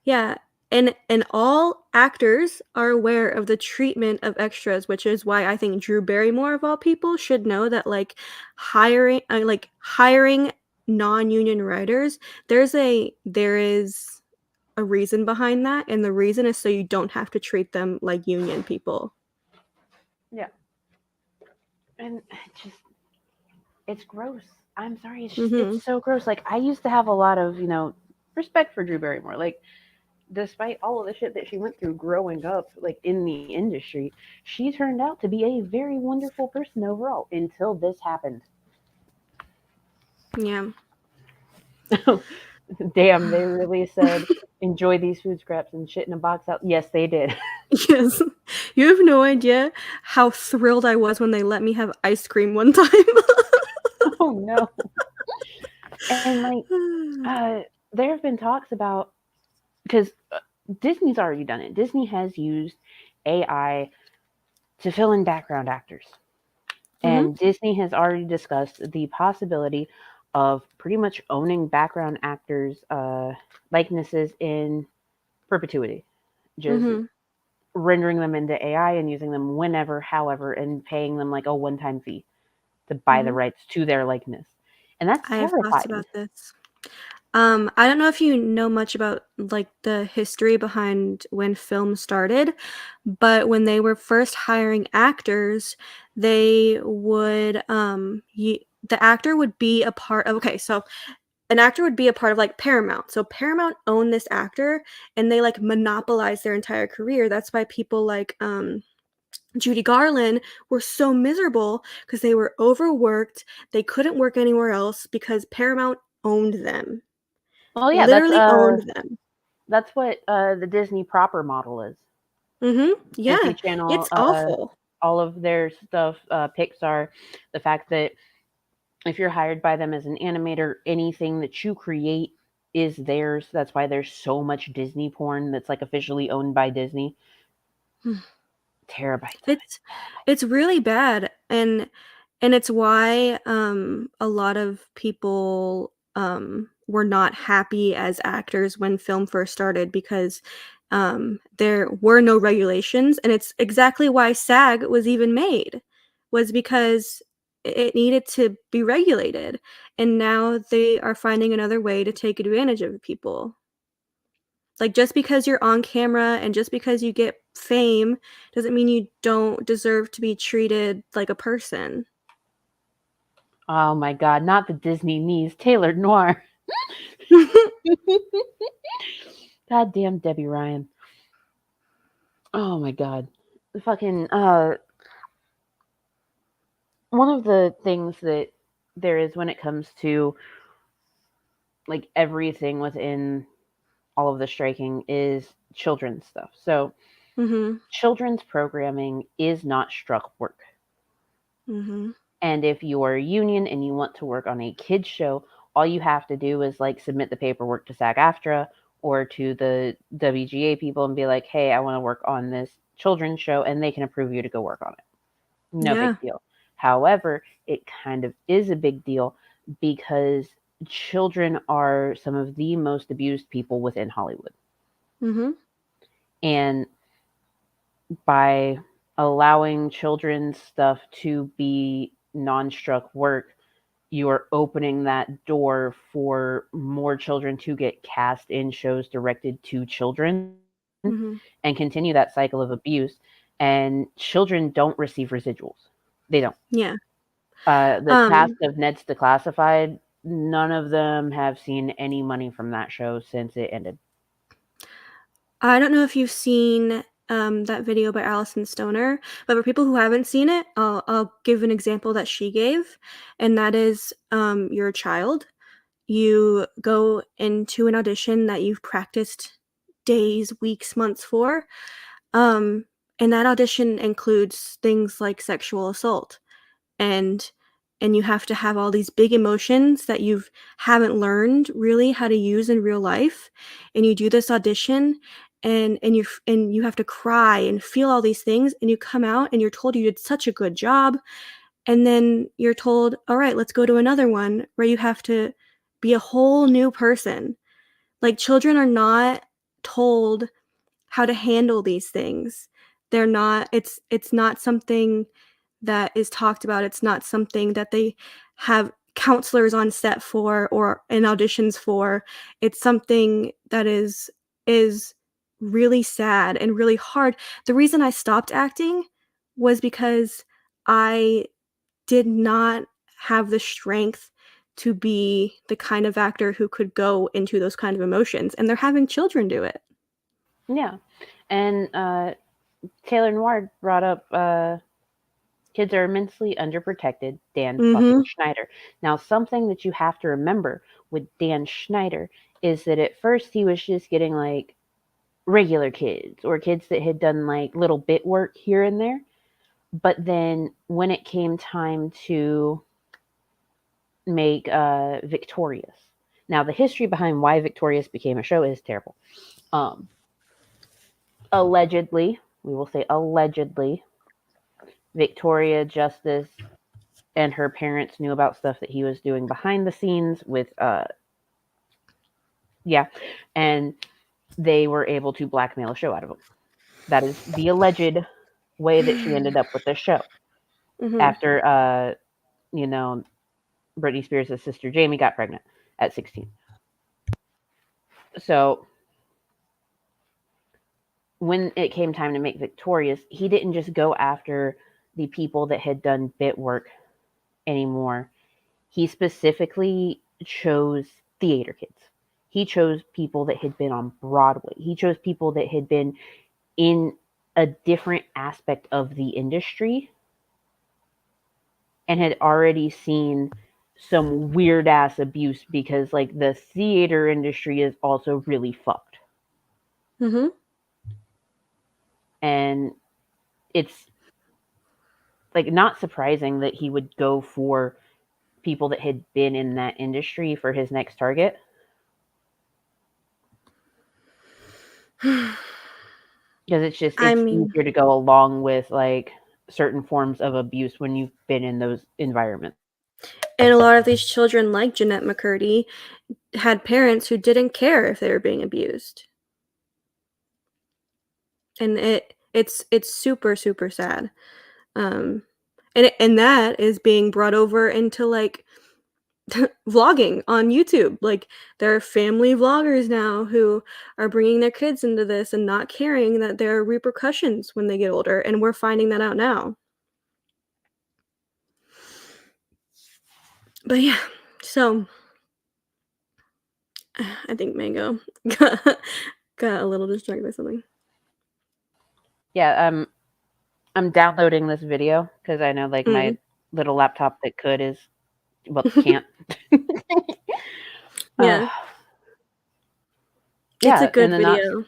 S3: yeah, and all actors are aware of the treatment of extras, which is why I think Drew Barrymore, of all people, should know that, hiring non-union writers, there is a reason behind that, and the reason is so you don't have to treat them like union people.
S1: Yeah. And it's gross. I'm sorry. It's
S3: Mhm.
S1: so gross. Like, I used to have a lot of, respect for Drew Barrymore. Like, despite all of the shit that she went through growing up, like, in the industry, she turned out to be a very wonderful person overall until this happened.
S3: Yeah.
S1: Damn, they really said, enjoy these food scraps and shit in a box out. Yes, they did.
S3: Yes. You have no idea how thrilled I was when they let me have ice cream one time.
S1: Oh no. And like, there have been talks about, because Disney's already done it. Disney has used AI to fill in background actors.
S3: Mhm.
S1: And Disney has already discussed the possibility of pretty much owning background actors' likenesses in perpetuity, just
S3: Mhm.
S1: rendering them into AI and using them whenever, however, and paying them like a one time fee to buy the
S3: Mhm.
S1: rights to their likeness. And that's
S3: I have thoughts
S1: terrifying.
S3: about this. I don't know if you know much about, like, the history behind when film started, but when they were first hiring actors, they would, the actor would be a part of okay, so an actor would be a part of, like, Paramount. So Paramount owned this actor, and they, like, monopolized their entire career. That's why people like, Judy Garland were so miserable because they were overworked, they couldn't work anywhere else because Paramount owned them.
S1: Well, yeah,
S3: Literally owned them.
S1: that's what the Disney proper model is.
S3: Mhm.
S1: Disney
S3: Yeah.
S1: Channel,
S3: It's awful.
S1: all of their stuff, Pixar, the fact that if you're hired by them as an animator, anything that you create is theirs. That's why there's so much Disney porn that's like officially owned by Disney. Terabytes of it.
S3: It's it's really bad, and it's why, a lot of people, were not happy as actors when film first started because, there were no regulations, and it's exactly why SAG was even made, was because it needed to be regulated, and now they are finding another way to take advantage of people. Like, just because you're on camera and just because you get fame doesn't mean you don't deserve to be treated like a person.
S1: Oh my god, not the Disney knees, Taylor Noir. Goddamn Debbie Ryan. Oh my god. Fucking one of the things that there is when it comes to like everything within all of the striking is children's stuff. So
S3: Mhm,
S1: children's programming is not struck work.
S3: mhm.
S1: And if you are a union and you want to work on a kids show, all you have to do is like submit the paperwork to SAG-AFTRA or to the WGA people and be like, "Hey, I want to work on this children's show," and they can approve you to go work on it. No
S3: Yeah.
S1: big deal. However, it kind of is a big deal because children are some of the most abused people within Hollywood.
S3: Mm-hmm.
S1: And by allowing children's stuff to be non-struck work, you are opening that door for more children to get cast in shows directed to children and
S3: Mm-hmm.
S1: continue that cycle of abuse. And children don't receive residuals. They don't.
S3: Yeah.
S1: The cast
S3: Um,
S1: of Ned's Declassified, none of them have seen any money from that show since it ended.
S3: I don't know if you've seen that video by Allison Stoner, but for people who haven't seen it, I'll give an example that she gave, and that is you're a child. You go into an audition that you've practiced days, weeks, months for. Um, and that audition includes things like sexual assault. and and you have to have all these big emotions that you've haven't learned really how to use in real life, and you do this audition, and you have to cry and feel all these things, and you come out and you're told you did such a good job, and then you're told, all right, let's go to another one where you have to be a whole new person. Like, children are not told how to handle these things. They're not it's not something that is talked about. It's not something that they have counselors on set for or in auditions for. It's something that is really sad and really hard. The reason I stopped acting was because I did not have the strength to be the kind of actor who could go into those kind of emotions, and they're having children do it.
S1: Yeah. And Taylor Noir brought up kids are immensely underprotected. Dan fucking
S3: Mhm.
S1: Schneider. Now, something that you have to remember with Dan Schneider is that at first he was just getting like regular kids or kids that had done like little bit work here and there. But then when it came time to make Victorious, now the history behind why Victorious became a show is terrible. Um, Allegedly, we will say allegedly, Victoria Justice and her parents knew about stuff that he was doing behind the scenes with yeah, and they were able to blackmail a show out of him. That is the alleged way that she ended up with the show.
S3: Mhm.
S1: After you know, Britney Spears' sister Jamie got pregnant at 16. So when it came time to make Victorious, he didn't just go after the people that had done bit work anymore. He specifically chose theater kids. He chose people that had been on Broadway. He chose people that had been in a different aspect of the industry and had already seen some weird ass abuse because like the theater industry is also really fucked.
S3: Mhm.
S1: And it's like not surprising that he would go for people that had been in that industry for his next target because
S3: I
S1: it's
S3: mean,
S1: easier to go along with like certain forms of abuse when you've been in those environments.
S3: and a lot of these children, like Jeanette McCurdy, had parents who didn't care if they were being abused, and it's super super sad. Um, and that is being brought over into like vlogging on YouTube. Like, there are family vloggers now who are bringing their kids into this and not caring that there are repercussions when they get older, and we're finding that out now. But yeah, so I think Mango got a little distracted by something.
S1: Yeah, I'm downloading this video because I know like my
S3: Mm.
S1: little laptop that could is well can't. uh,
S3: Yeah, it's a
S1: yeah, and
S3: good
S1: then not
S3: video.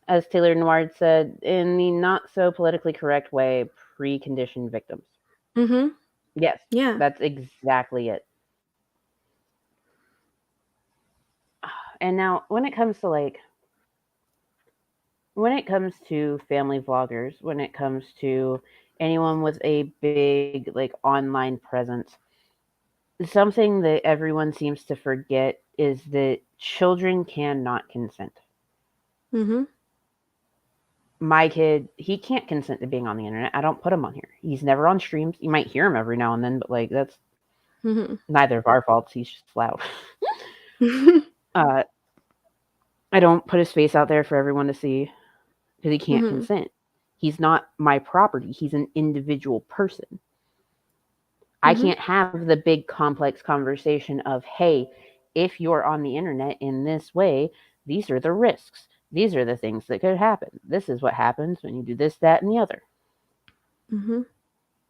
S1: as Taylor Noir said in the not so politically correct way, preconditioned victims.
S3: Mhm.
S1: Yes,
S3: Yeah.
S1: that's exactly it. And now when it comes to family vloggers, when it comes to anyone with a big like online presence. Something that everyone seems to forget is that children cannot consent.
S3: Mhm.
S1: My kid, he can't consent to being on the internet. I don't put him on here. He's never on streams. You might hear him every now and then, but like that's
S3: Mhm.
S1: neither of our faults. He's just loud. uh, I don't put his face out there for everyone to see because he can't
S3: Mhm.
S1: consent. He's not my property. He's an individual person. I
S3: Mhm.
S1: can't have the big complex conversation of, hey, if you're on the internet in this way, these are the risks. These are the things that could happen. This is what happens when you do this, that, and the other.
S3: Mhm.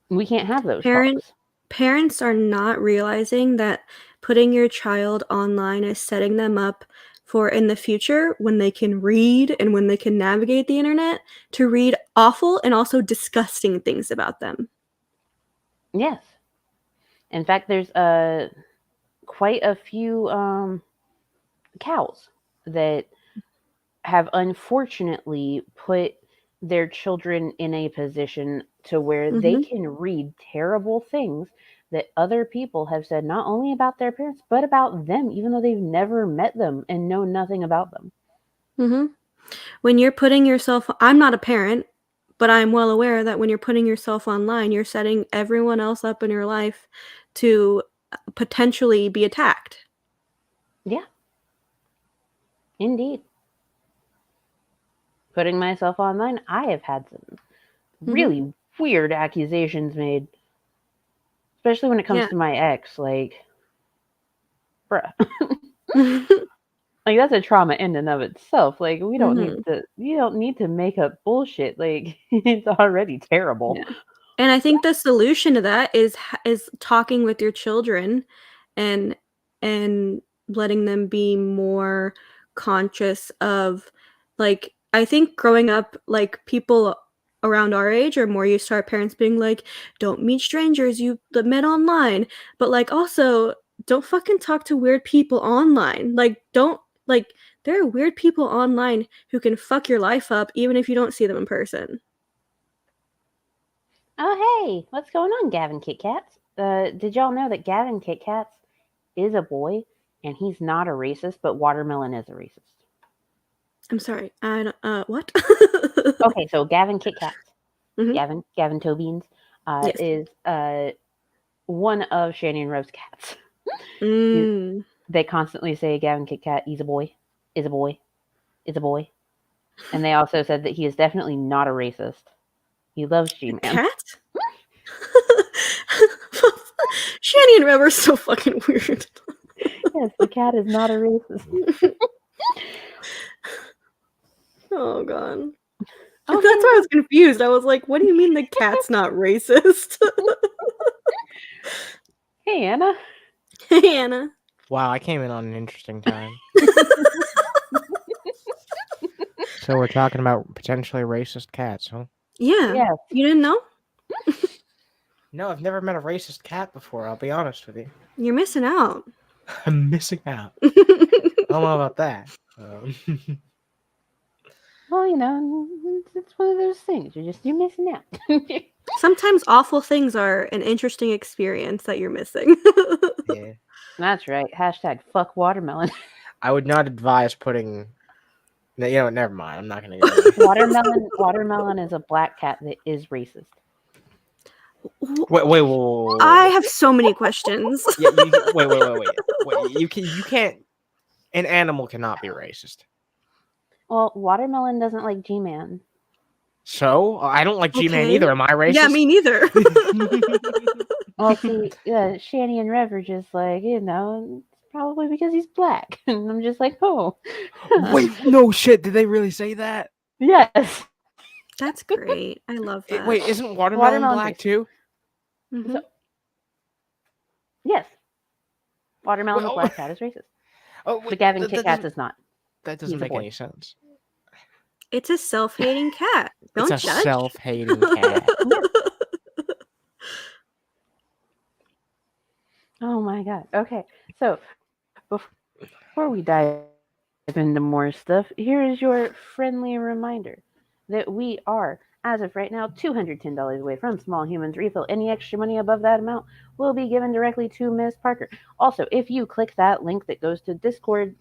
S1: We can't have those
S3: Parent
S1: talks.
S3: Parents are not realizing that putting your child online is setting them up for in the future when they can read and when they can navigate the internet to read awful and also disgusting things about them.
S1: Yes. In fact, there's quite a few cows that have unfortunately put their children in a position to where they
S3: Mhm.
S1: can read terrible things that other people have said not only about their parents but about them, even though they've never met them and know nothing about them.
S3: Mhm. When you're putting yourself I'm not a parent, but I'm well aware that when you're putting yourself online, you're setting everyone else up in your life to potentially be attacked.
S1: Yeah, indeed. Putting myself online, I have had some
S3: Mhm.
S1: really weird accusations made, especially when it comes
S3: Yeah.
S1: to my ex. Like, bruh. Like that's a trauma in and of itself. Like we don't need
S3: Mhm.
S1: to you don't need to make up bullshit. Like it's already terrible.
S3: Yeah. And I think the solution to that is talking with your children and and letting them be more conscious of like I think growing up like people around our age are more used to our parents being like, "Don't meet strangers you met online." But like also don't fucking talk to weird people online. Like don't like there are weird people online who can fuck your life up even if you don't see them in person.
S1: Oh hey, what's going on, Gavin Kit Kats? Did y'all know that Gavin Kit Kats is a boy and he's not a racist, but Watermelon is a racist.
S3: I'm sorry. I don't what?
S1: Okay, so Gavin Kit Kats,
S3: Mhm.
S1: Gavin Toe Beans,
S3: Yes.
S1: is one of Shannon Rove's cats. He-
S3: Mm.
S1: they constantly say Gavin Kit Kat, he's a boy, is a boy, is a boy. And they also said that he is definitely not a racist. He loves
S3: A
S1: G-Man.
S3: cat? Shani and Rev are so fucking weird.
S1: Yes, the cat is not a racist.
S3: Oh god.
S1: Oh,
S3: That's why I was confused. I was like, "What do you mean the cat's not racist?"
S1: hey, Anna.
S3: Hey, Anna.
S4: Wow, I came in on an interesting time. So we're talking about potentially racist cats, huh?
S3: Yeah.
S1: Yes.
S3: You didn't know?
S4: No, I've never met a racist cat before, I'll be honest with you.
S3: You're missing out.
S4: I'm missing out. I don't know about that.
S1: Well, it's one of those things. You're missing out.
S3: Sometimes awful things are an interesting experience that you're missing.
S4: Yeah.
S1: That's right. Hashtag fuck watermelon.
S4: I would not advise putting. No, you know what? Never mind. I'm not gonna go there.
S1: Watermelon is a black cat that is racist.
S4: Wait.
S3: I have so many questions.
S4: Yeah, wait. You can't. An animal cannot be racist.
S1: Well, watermelon doesn't like G-Man.
S4: So I don't like G-Man
S3: Okay.
S4: either. Am I racist?
S3: Yeah, me neither.
S1: Well, see, Shanny and Rev are just like, it's probably because he's black. And I'm just like, oh.
S4: Wait, no shit. Did they really say that?
S1: Yes.
S3: That's great. I love that.
S4: Wait, isn't watermelon
S1: Watermelon's
S4: black
S1: racist.
S4: too?
S3: Mhm.
S1: So, yes. Watermelon, the
S4: Well,
S1: black cat, is racist.
S4: Oh,
S1: But Gavin Kit Kat does not.
S4: That
S1: He's
S4: doesn't
S1: a
S4: make
S1: boy.
S4: any sense.
S3: It's a self-hating cat.
S4: It's
S3: Don't
S4: a
S3: judge.
S4: self-hating cat.
S1: Oh my god. Okay. So before we dive into more stuff, here is your friendly reminder that we are As of right now, $210 away from Small Humans Refill. Any extra money above that amount will be given directly to Miss Parker. Also, if you click that link that goes to Discord,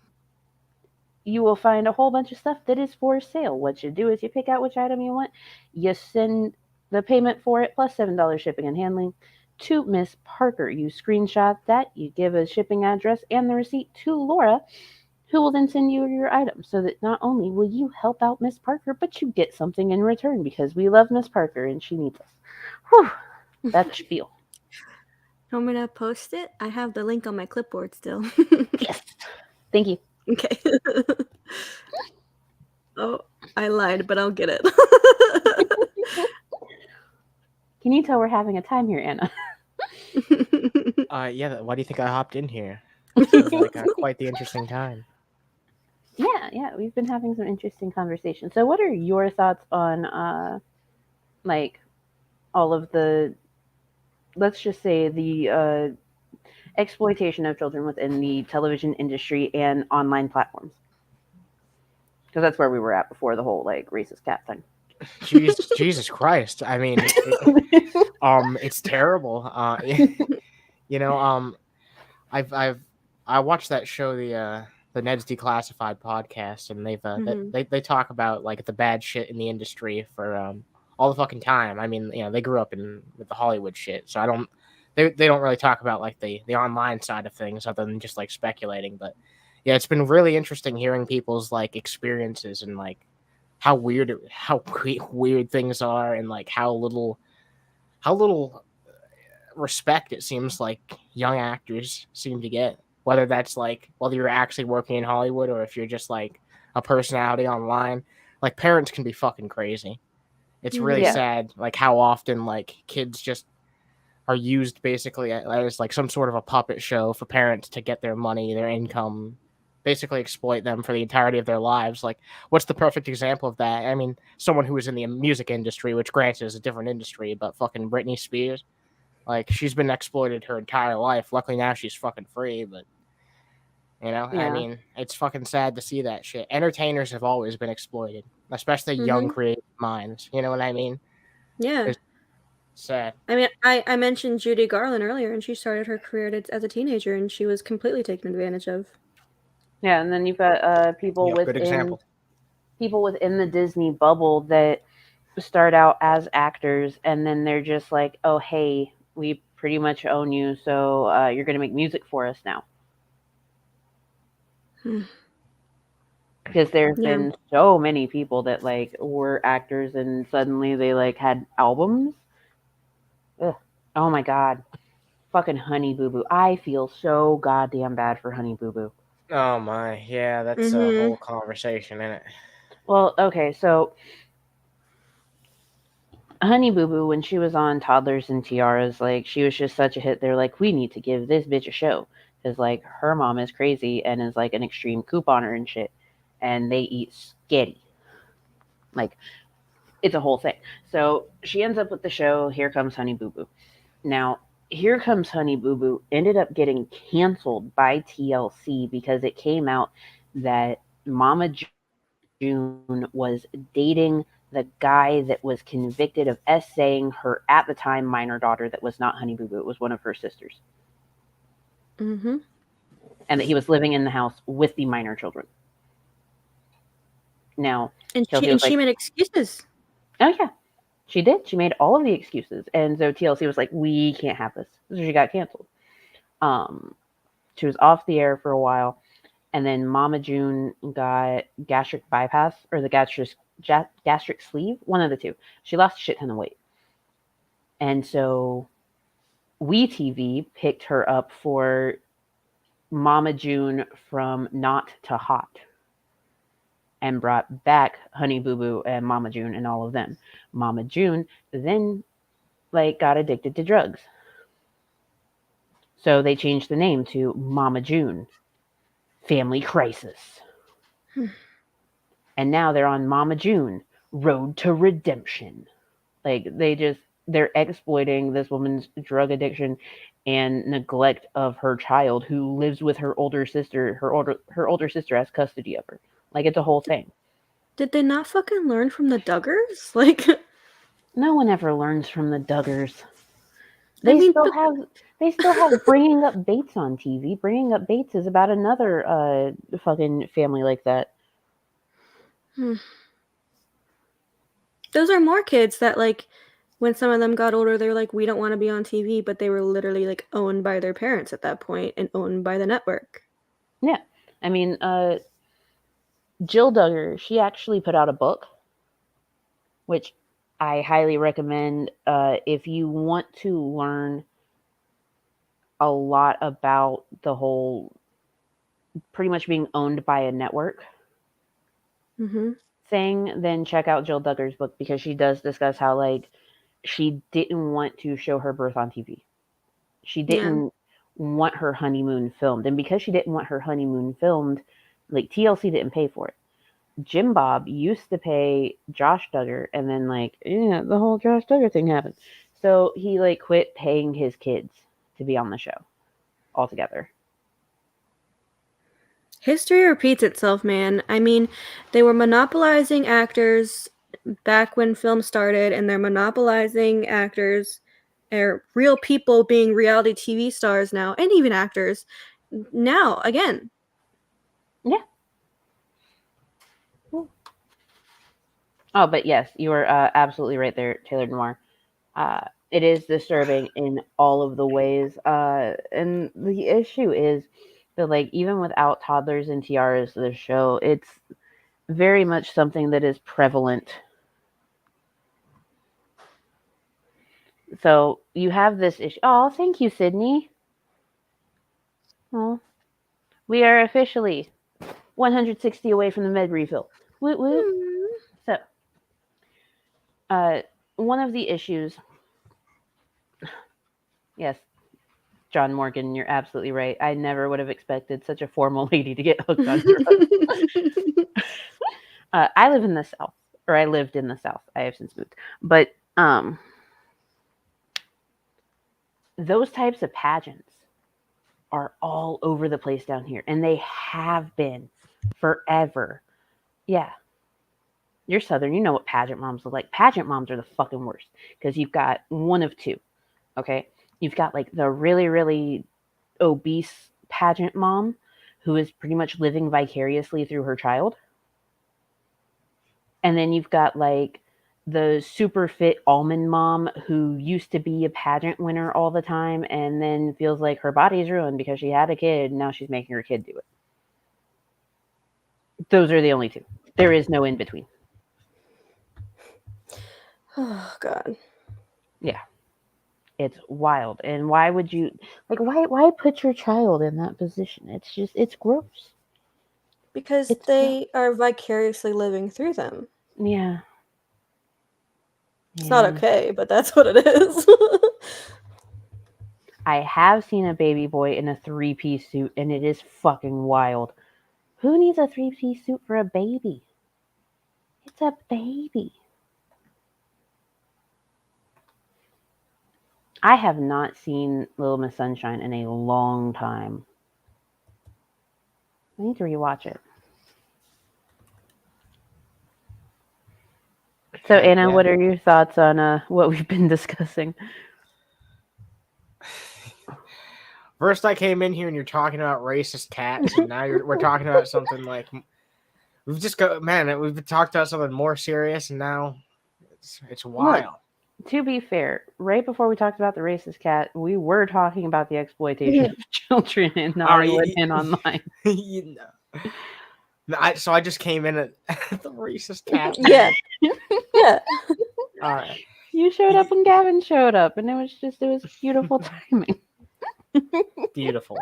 S1: you will find a whole bunch of stuff that is for sale. What you do is you pick out which item you want, you send the payment for it plus $7 shipping and handling to Miss Parker. You screenshot that, you give a shipping address and the receipt to Laura, who will then send you your item so that not only will you help out Miss Parker, but you get something in return because we love Miss Parker and she needs us. Whew, that's a spiel.
S3: I'm gonna post it. I have the link on my clipboard still.
S1: Yes. Thank you.
S3: Okay. Oh, I lied, but I'll get it.
S1: Can you tell we're having a time here, Anna?
S4: Yeah. Why do you think I hopped in here? This is like quite the interesting time.
S1: Yeah, we've been having some interesting conversations. So what are your thoughts on like all of the, let's just say, the exploitation of children within the television industry and online platforms? Because that's where we were at before the whole like racist cat thing.
S4: Jesus Christ! I mean, it's terrible. You know, I watched that show, the Ned's Declassified podcast, and they talk about like the bad shit in the industry for all the fucking time. I mean, you know, they grew up with the Hollywood shit, so they don't really talk about like the online side of things other than just like speculating. But yeah, it's been really interesting hearing people's like experiences and like how weird things are, and like how little respect it seems like young actors seem to get, whether that's like whether you're actually working in Hollywood or if you're just like a personality online. Like parents can be fucking crazy. It's really
S1: Yeah.
S4: sad like how often like kids just are used basically as like some sort of a puppet show for parents to get their money, their income, basically exploit them for the entirety of their lives. Like, what's the perfect example of that? I mean, someone who is in the music industry, which granted is a different industry, but fucking Britney Spears. Like, she's been exploited her entire life. Luckily now she's fucking free, but you know, I mean, it's fucking sad to see that shit. Entertainers have always been exploited, especially young creative minds. You know what I mean?
S3: Yeah.
S4: It's sad.
S3: I mean, I mentioned Judy Garland earlier, and she started her career as a teenager, and she was completely taken advantage of.
S1: Yeah, and then you've got people
S4: Yep, good example.
S1: within the Disney bubble that start out as actors, and then they're just like, "Oh, hey, we pretty much own you, so you're going to make music for us now." Because there's been so many people that like were actors and suddenly they like had albums. Ugh. Oh my god, fucking Honey Boo Boo. I feel so goddamn bad for Honey Boo Boo.
S4: Oh my, yeah, that's a whole conversation, isn't it?
S1: Well, okay, so Honey Boo Boo, when she was on Toddlers and Tiaras, like she was just such a hit. They're like, we need to give this bitch a show because like her mom is crazy and is like an extreme couponer and shit, and they eat sketty. Like it's a whole thing. So she ends up with the show Here Comes Honey Boo Boo. Now, Here Comes Honey Boo Boo ended up getting canceled by TLC because it came out that Mama June was dating the guy that was convicted of essaying her at the time minor daughter that was not Honey Boo Boo. It was one of her sisters.
S3: And
S1: that he was living in the house with the minor children. Now,
S3: and she made excuses.
S1: Oh yeah, she did. She made all of the excuses, and so TLC was like, "We can't have this." So she got canceled. She was off the air for a while, and then Mama June got gastric bypass or the gastric sleeve, one of the two. She lost a shit ton of weight, and so WeTV picked her up for Mama June from Not to Hot, and brought back Honey Boo Boo and Mama June and all of them. Mama June then like got addicted to drugs. So they changed the name to Mama June Family Crisis. And now they're on Mama June Road to Redemption. Like they're exploiting this woman's drug addiction and neglect of her child who lives with her older sister. Her older sister has custody of her. Like it's a whole thing.
S3: Did they not fucking learn from the Duggars? Like
S1: No one ever learns from the Duggars.
S3: I
S1: They
S3: mean,
S1: still have Bringing Up Bates on TV. Bringing Up Bates is about another fucking family like that.
S3: those are more kids that, like, when some of them got older, they're like, we don't want to be on TV, but they were literally, like, owned by their parents at that point and owned by the network.
S1: Yeah. I mean, Jill Duggar, she actually put out a book, which I highly recommend if you want to learn a lot about the whole pretty much being owned by a network thing, then check out Jill Duggar's book, because she does discuss how, like, she didn't want to show her birth on TV. She didn't want her honeymoon filmed. And because she didn't want her honeymoon filmed, like, TLC didn't pay for it. Jim Bob used to pay Josh Duggar, and then, like, yeah, the whole Josh Duggar thing happened. So he, like, quit paying his kids to be on the show altogether.
S3: History repeats itself, man. I mean, they were monopolizing actors back when film started, and they're monopolizing actors, or real people being reality TV stars now, and even actors now again.
S1: Yeah. Oh, but yes, you are absolutely right there, Taylor Noir. It is disturbing in all of the ways. And the issue is that, like, even without Toddlers and Tiaras, the show, it's very much something that is prevalent. So you have this issue. Oh, thank you, Sydney. Oh, we are officially 160 away from the med refill. Woot woot. So, one of the issues. Yes, John Morgan, you're absolutely right. I never would have expected such a formal lady to get hooked on drugs. I live in the South, or I lived in the South. I have since moved. But those types of pageants are all over the place down here, and they have been forever. Yeah. You're Southern. You know what pageant moms look like. Pageant moms are the fucking worst, because you've got one of two, okay? You've got, like, the really, really obese pageant mom who is pretty much living vicariously through her child. And then you've got, like, the super fit almond mom who used to be a pageant winner all the time and then feels like her body's ruined because she had a kid and now she's making her kid do it. Those are the only two. There is no in between.
S3: Oh, God.
S1: Yeah. It's wild. And why would you, like, why put your child in that position? It's just, it's gross.
S3: Because they are vicariously living through them.
S1: Yeah.
S3: It's not okay, but that's what it is.
S1: I have seen a baby boy in a 3-piece suit, and it is fucking wild. Who needs a 3-piece suit for a baby? It's a baby. I have not seen Little Miss Sunshine in a long time. I need to rewatch it. So, Anna, what are your thoughts on what we've been discussing?
S4: First, I came in here and you're talking about racist cats, and now we're talking about something like we've talked about something more serious, and now it's wild.
S1: Look, to be fair, right before we talked about the racist cat, we were talking about the exploitation of children in Hollywood and online.
S4: You know. So I just came in at the racist cat.
S3: Yeah. Yeah.
S4: All right.
S1: You showed up when Gavin showed up, and it was beautiful timing.
S4: Beautiful.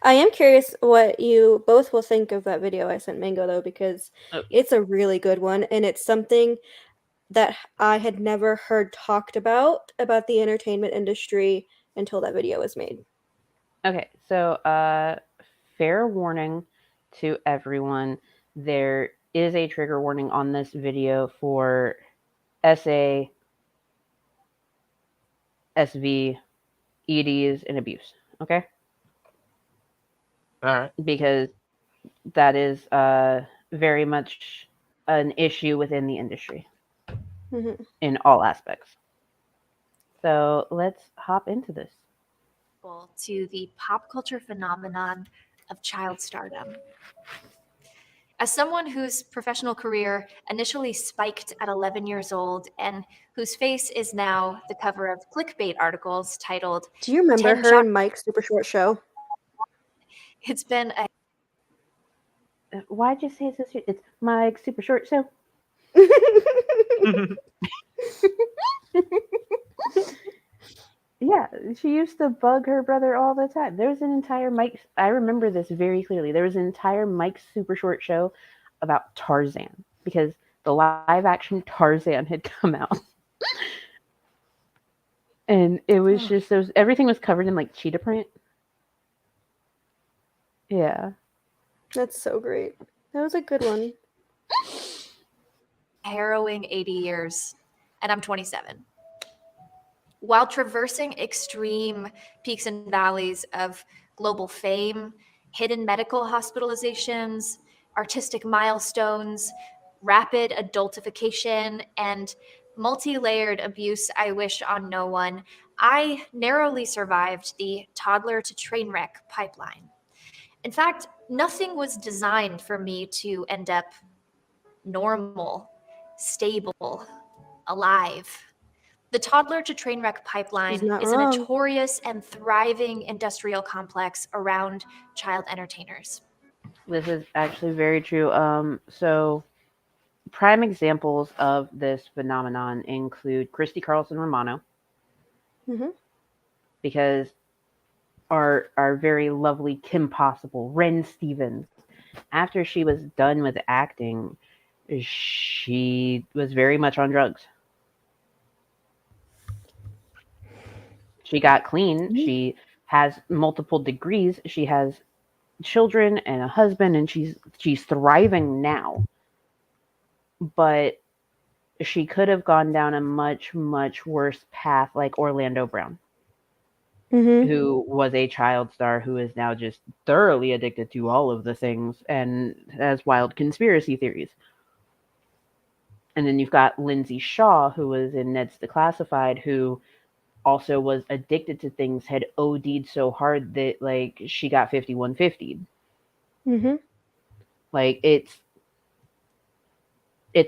S3: I am curious what you both will think of that video I sent Mango, though, because it's a really good one, and it's something that I had never heard talked about the entertainment industry until that video was made.
S1: Okay, so fair warning to everyone. There is a trigger warning on this video for SA, SV, EDs, and abuse. Okay?
S4: All right.
S1: Because that is very much an issue within the industry. in all aspects. So let's hop into this.
S5: To the pop culture phenomenon of child stardom. As someone whose professional career initially spiked at 11 years old and whose face is now the cover of clickbait articles titled
S3: Do you remember
S5: 10
S3: her and Mike's super short show?
S5: It's been a
S1: Why'd you say it's so? It's my super short show. Yeah, she used to bug her brother all the time. There was an entire Mike. I remember this very clearly. There was an entire Mike's super short show about Tarzan because the live action Tarzan had come out. And it was just everything was covered in like cheetah print. Yeah.
S3: That's so great. That was a good one.
S5: harrowing 80 years, and I'm 27. While traversing extreme peaks and valleys of global fame, hidden medical hospitalizations, artistic milestones, rapid adultification, and multi-layered abuse I wish on no one, I narrowly survived the toddler to train wreck pipeline. In fact, nothing was designed for me to end up normal, stable, alive. The toddler to train wreck pipeline
S3: not
S5: is a
S3: wrong.
S5: notorious and thriving industrial complex around child entertainers.
S1: This is actually very true. So prime examples of this phenomenon include Christy Carlson Romano, because our very lovely Kim Possible, Ren Stevens, after she was done with acting, she was very much on drugs. She got clean. She has multiple degrees. She has children and a husband, and she's thriving now. But she could have gone down a much, much worse path, like Orlando Brown, who was a child star who is now just thoroughly addicted to all of the things and has wild conspiracy theories. And then you've got Lindsay Shaw, who was in Ned's Declassified, who also was addicted to things, had OD'd so hard that like she got 5150'd. Like it's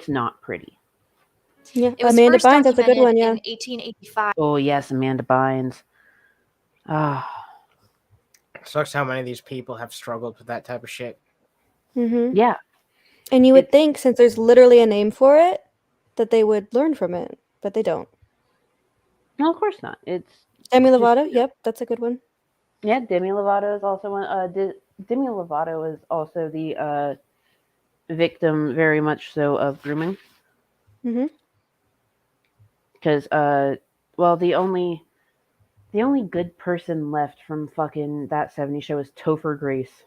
S1: not pretty.
S3: Yeah,
S5: It was
S3: Amanda
S5: first
S3: Bynes, that's a good one,
S5: documented
S3: yeah.
S5: in 1885.
S1: Oh yes, Amanda Bynes.
S4: Sucks how many of these people have struggled with that type of shit.
S1: Yeah.
S3: And you would think, since there's literally a name for it, that they would learn from it, but they don't.
S1: No, of course not. It's
S3: Demi Lovato, yep, that's a good one.
S1: Yeah, Demi Lovato is also one. Demi Lovato is also the victim, very much so, of grooming. Because well, the only good person left from fucking that 70s show is Topher Grace.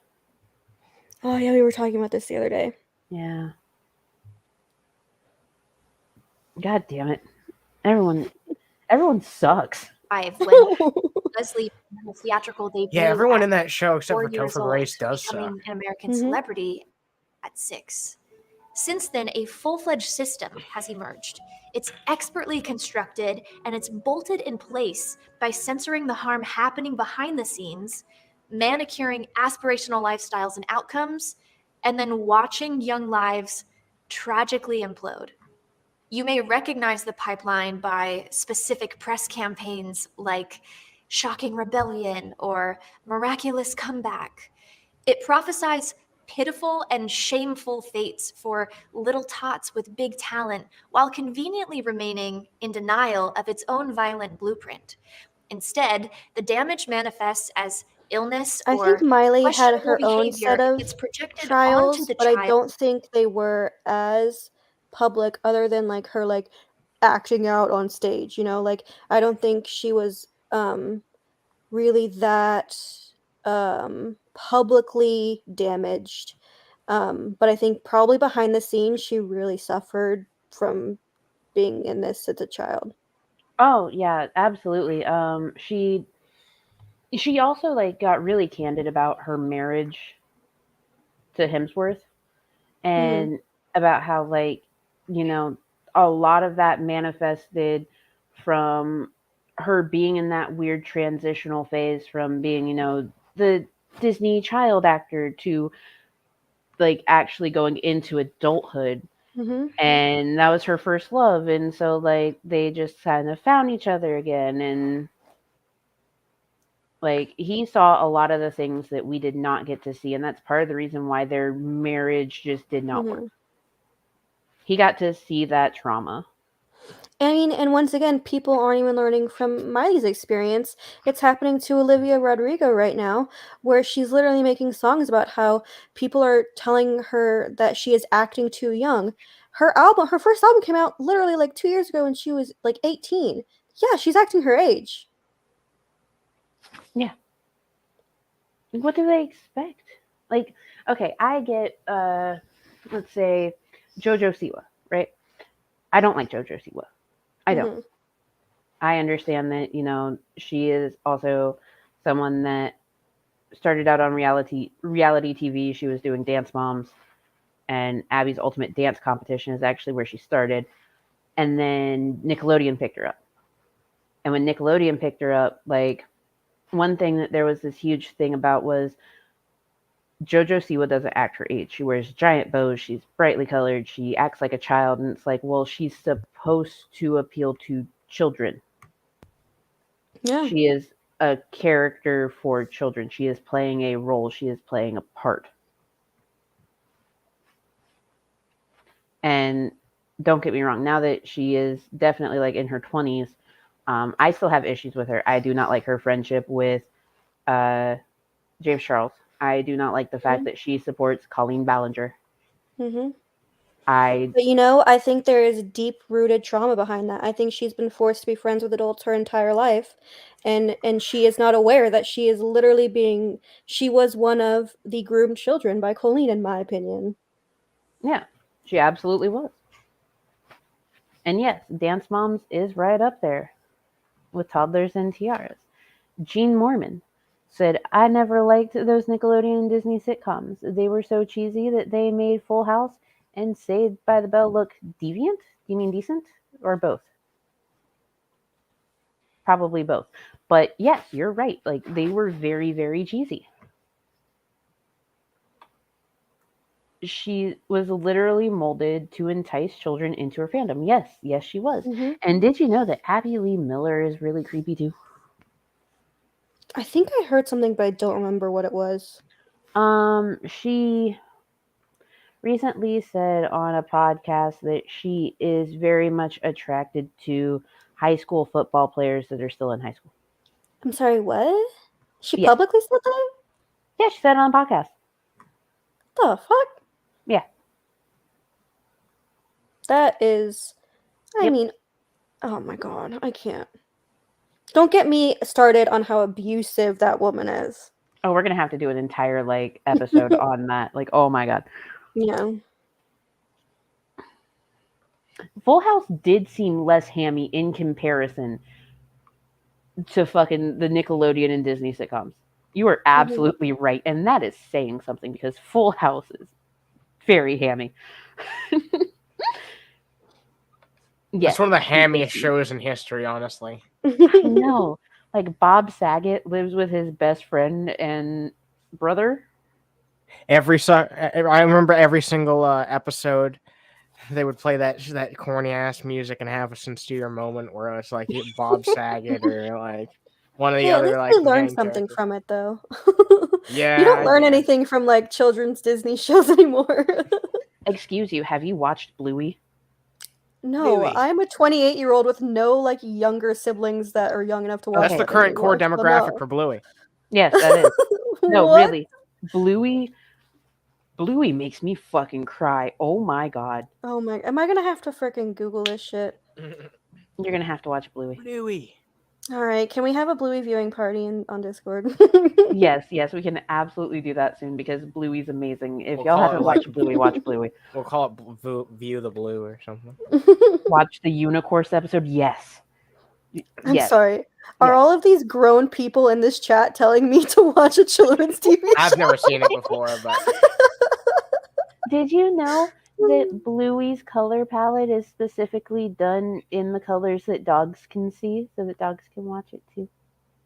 S3: Oh yeah, we were talking about this the other day.
S1: Yeah. God damn it. Everyone sucks.
S5: When Leslie theatrical debut.
S4: Yeah, everyone in that show except
S5: 4
S4: for
S5: years
S4: Topher
S5: old,
S4: Grace does suck.
S5: becoming an American celebrity at 6. Since then, a full-fledged system has emerged. It's expertly constructed, and it's bolted in place by censoring the harm happening behind the scenes, manicuring aspirational lifestyles and outcomes, and then watching young lives tragically implode. You may recognize the pipeline by specific press campaigns like Shocking Rebellion or Miraculous Comeback. It prophesies pitiful and shameful fates for little tots with big talent while conveniently remaining in denial of its own violent blueprint. Instead, the damage manifests as illness or
S3: I think Miley had
S5: questionable
S3: her own
S5: behavior.
S3: set of
S5: It's projected
S3: trials,
S5: onto the
S3: but
S5: child.
S3: I don't think they were as public, other than like her like acting out on stage, you know, like I don't think she was really that publicly damaged, but I think probably behind the scenes she really suffered from being in this as a child.
S1: Oh yeah, absolutely. She also like got really candid about her marriage to Hemsworth, and about how, like, you know, a lot of that manifested from her being in that weird transitional phase from being, the Disney child actor to like actually going into adulthood.
S3: Mm-hmm.
S1: And that was her first love. And so like they just kind of found each other again. And like he saw a lot of the things that we did not get to see. And that's part of the reason why their marriage just did not work. He got to see that trauma.
S3: I mean, and once again, people aren't even learning from Miley's experience. It's happening to Olivia Rodrigo right now, where she's literally making songs about how people are telling her that she is acting too young. Her first album came out literally like 2 years ago when she was like 18. Yeah, she's acting her age.
S1: Yeah. What do they expect? Like, okay, I get, let's say, JoJo Siwa, right? I don't like JoJo Siwa. I don't. I understand that, she is also someone that started out on reality TV. She was doing Dance Moms, and Abby's Ultimate Dance Competition is actually where she started. And then Nickelodeon picked her up. And when Nickelodeon picked her up, like, one thing that there was this huge thing about was JoJo Siwa doesn't act her age. She wears giant bows. She's brightly colored. She acts like a child. And it's like, well, she's supposed to appeal to children.
S3: Yeah.
S1: She is a character for children. She is playing a role. She is playing a part. And don't get me wrong, now that she is definitely like in her 20s, I still have issues with her. I do not like her friendship with James Charles. I do not like the fact that she supports Colleen Ballinger.
S3: But
S1: I
S3: think there is deep-rooted trauma behind that. I think she's been forced to be friends with adults her entire life, and she is not aware that she is literally she was one of the groomed children by Colleen, in my opinion.
S1: Yeah, she absolutely was. And yes, Dance Moms is right up there with Toddlers and Tiaras. Gene Mormon said, I never liked those Nickelodeon and Disney sitcoms. They were so cheesy that they made Full House and Saved by the Bell look deviant? Do you mean decent? Or both? Probably both. But yes, you're right. Like, they were very, very cheesy. She was literally molded to entice children into her fandom. Yes, she was. And did you know that Abby Lee Miller is really creepy too?
S3: I think I heard something, but I don't remember what it was.
S1: She recently said on a podcast that she is very much attracted to high school football players that are still in high school.
S3: I'm sorry, what? She publicly said that?
S1: Yeah, she said it on a podcast.
S3: The fuck?
S1: Yeah.
S3: That is, I mean, oh my god, I can't. Don't get me started on how abusive that woman is.
S1: Oh, we're going to have to do an entire, episode on that. Oh my god.
S3: Yeah.
S1: Full House did seem less hammy in comparison to fucking the Nickelodeon and Disney sitcoms. You are absolutely right. And that is saying something because Full House is very hammy.
S4: It's one of the hammiest shows in history, honestly.
S1: I know. Like, Bob Saget lives with his best friend and brother.
S4: I remember every single episode they would play that corny ass music and have a sincere moment where it's like Bob Saget or like one of the other
S3: like. You learn something from it though.
S4: Yeah,
S3: you don't learn anything from like children's Disney shows anymore.
S1: Excuse you, have you watched Bluey?
S3: No, Bluey. I'm a 28-year-old with no like younger siblings that are young enough to watch.
S4: That's the current core demographic for Bluey.
S1: Yes, that is. No, really, Bluey makes me fucking cry. Oh my god.
S3: Oh my, am I gonna have to freaking Google this shit?
S1: You're gonna have to watch Bluey.
S4: Bluey.
S3: All right, can we have a Bluey viewing party on Discord?
S1: Yes, we can absolutely do that soon because Bluey's amazing. If y'all haven't watched Bluey, watch Bluey.
S4: We'll call it View the Blue or something.
S1: Watch the Unicourse episode. Yes.
S3: I'm sorry. Are all of these grown people in this chat telling me to watch a children's TV show?
S4: I've never seen it before, but
S1: did you know that Bluey's color palette is specifically done in the colors that dogs can see, so that dogs can watch it too.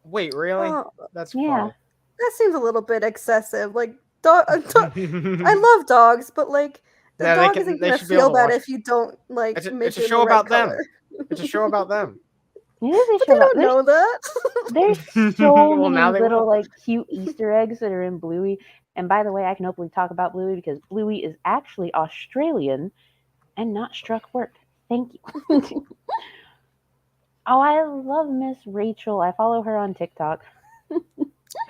S4: Wait, really?
S3: Oh,
S4: That's
S1: Yeah.
S3: that seems a little bit excessive. Like, I
S4: funny.
S3: love dogs, but like, the
S4: No,
S3: dog isn't
S4: they
S3: gonna
S4: should be able
S3: feel
S4: to
S3: bad
S4: watch.
S3: if you don't like
S4: It's
S3: make
S4: a
S3: it in the
S4: show
S3: right
S4: about them.
S3: color.
S4: It's a show about them.
S1: It is a
S3: But
S1: show
S3: they
S1: about
S3: don't know that.
S1: there's so
S4: Well, now
S1: many
S4: they
S1: little
S4: will.
S1: like cute Easter eggs that are in Bluey. And by the way, I can openly talk about Bluey because Bluey is actually Australian and not struck work. Thank you. Oh, I love Miss Rachel. I follow her on TikTok.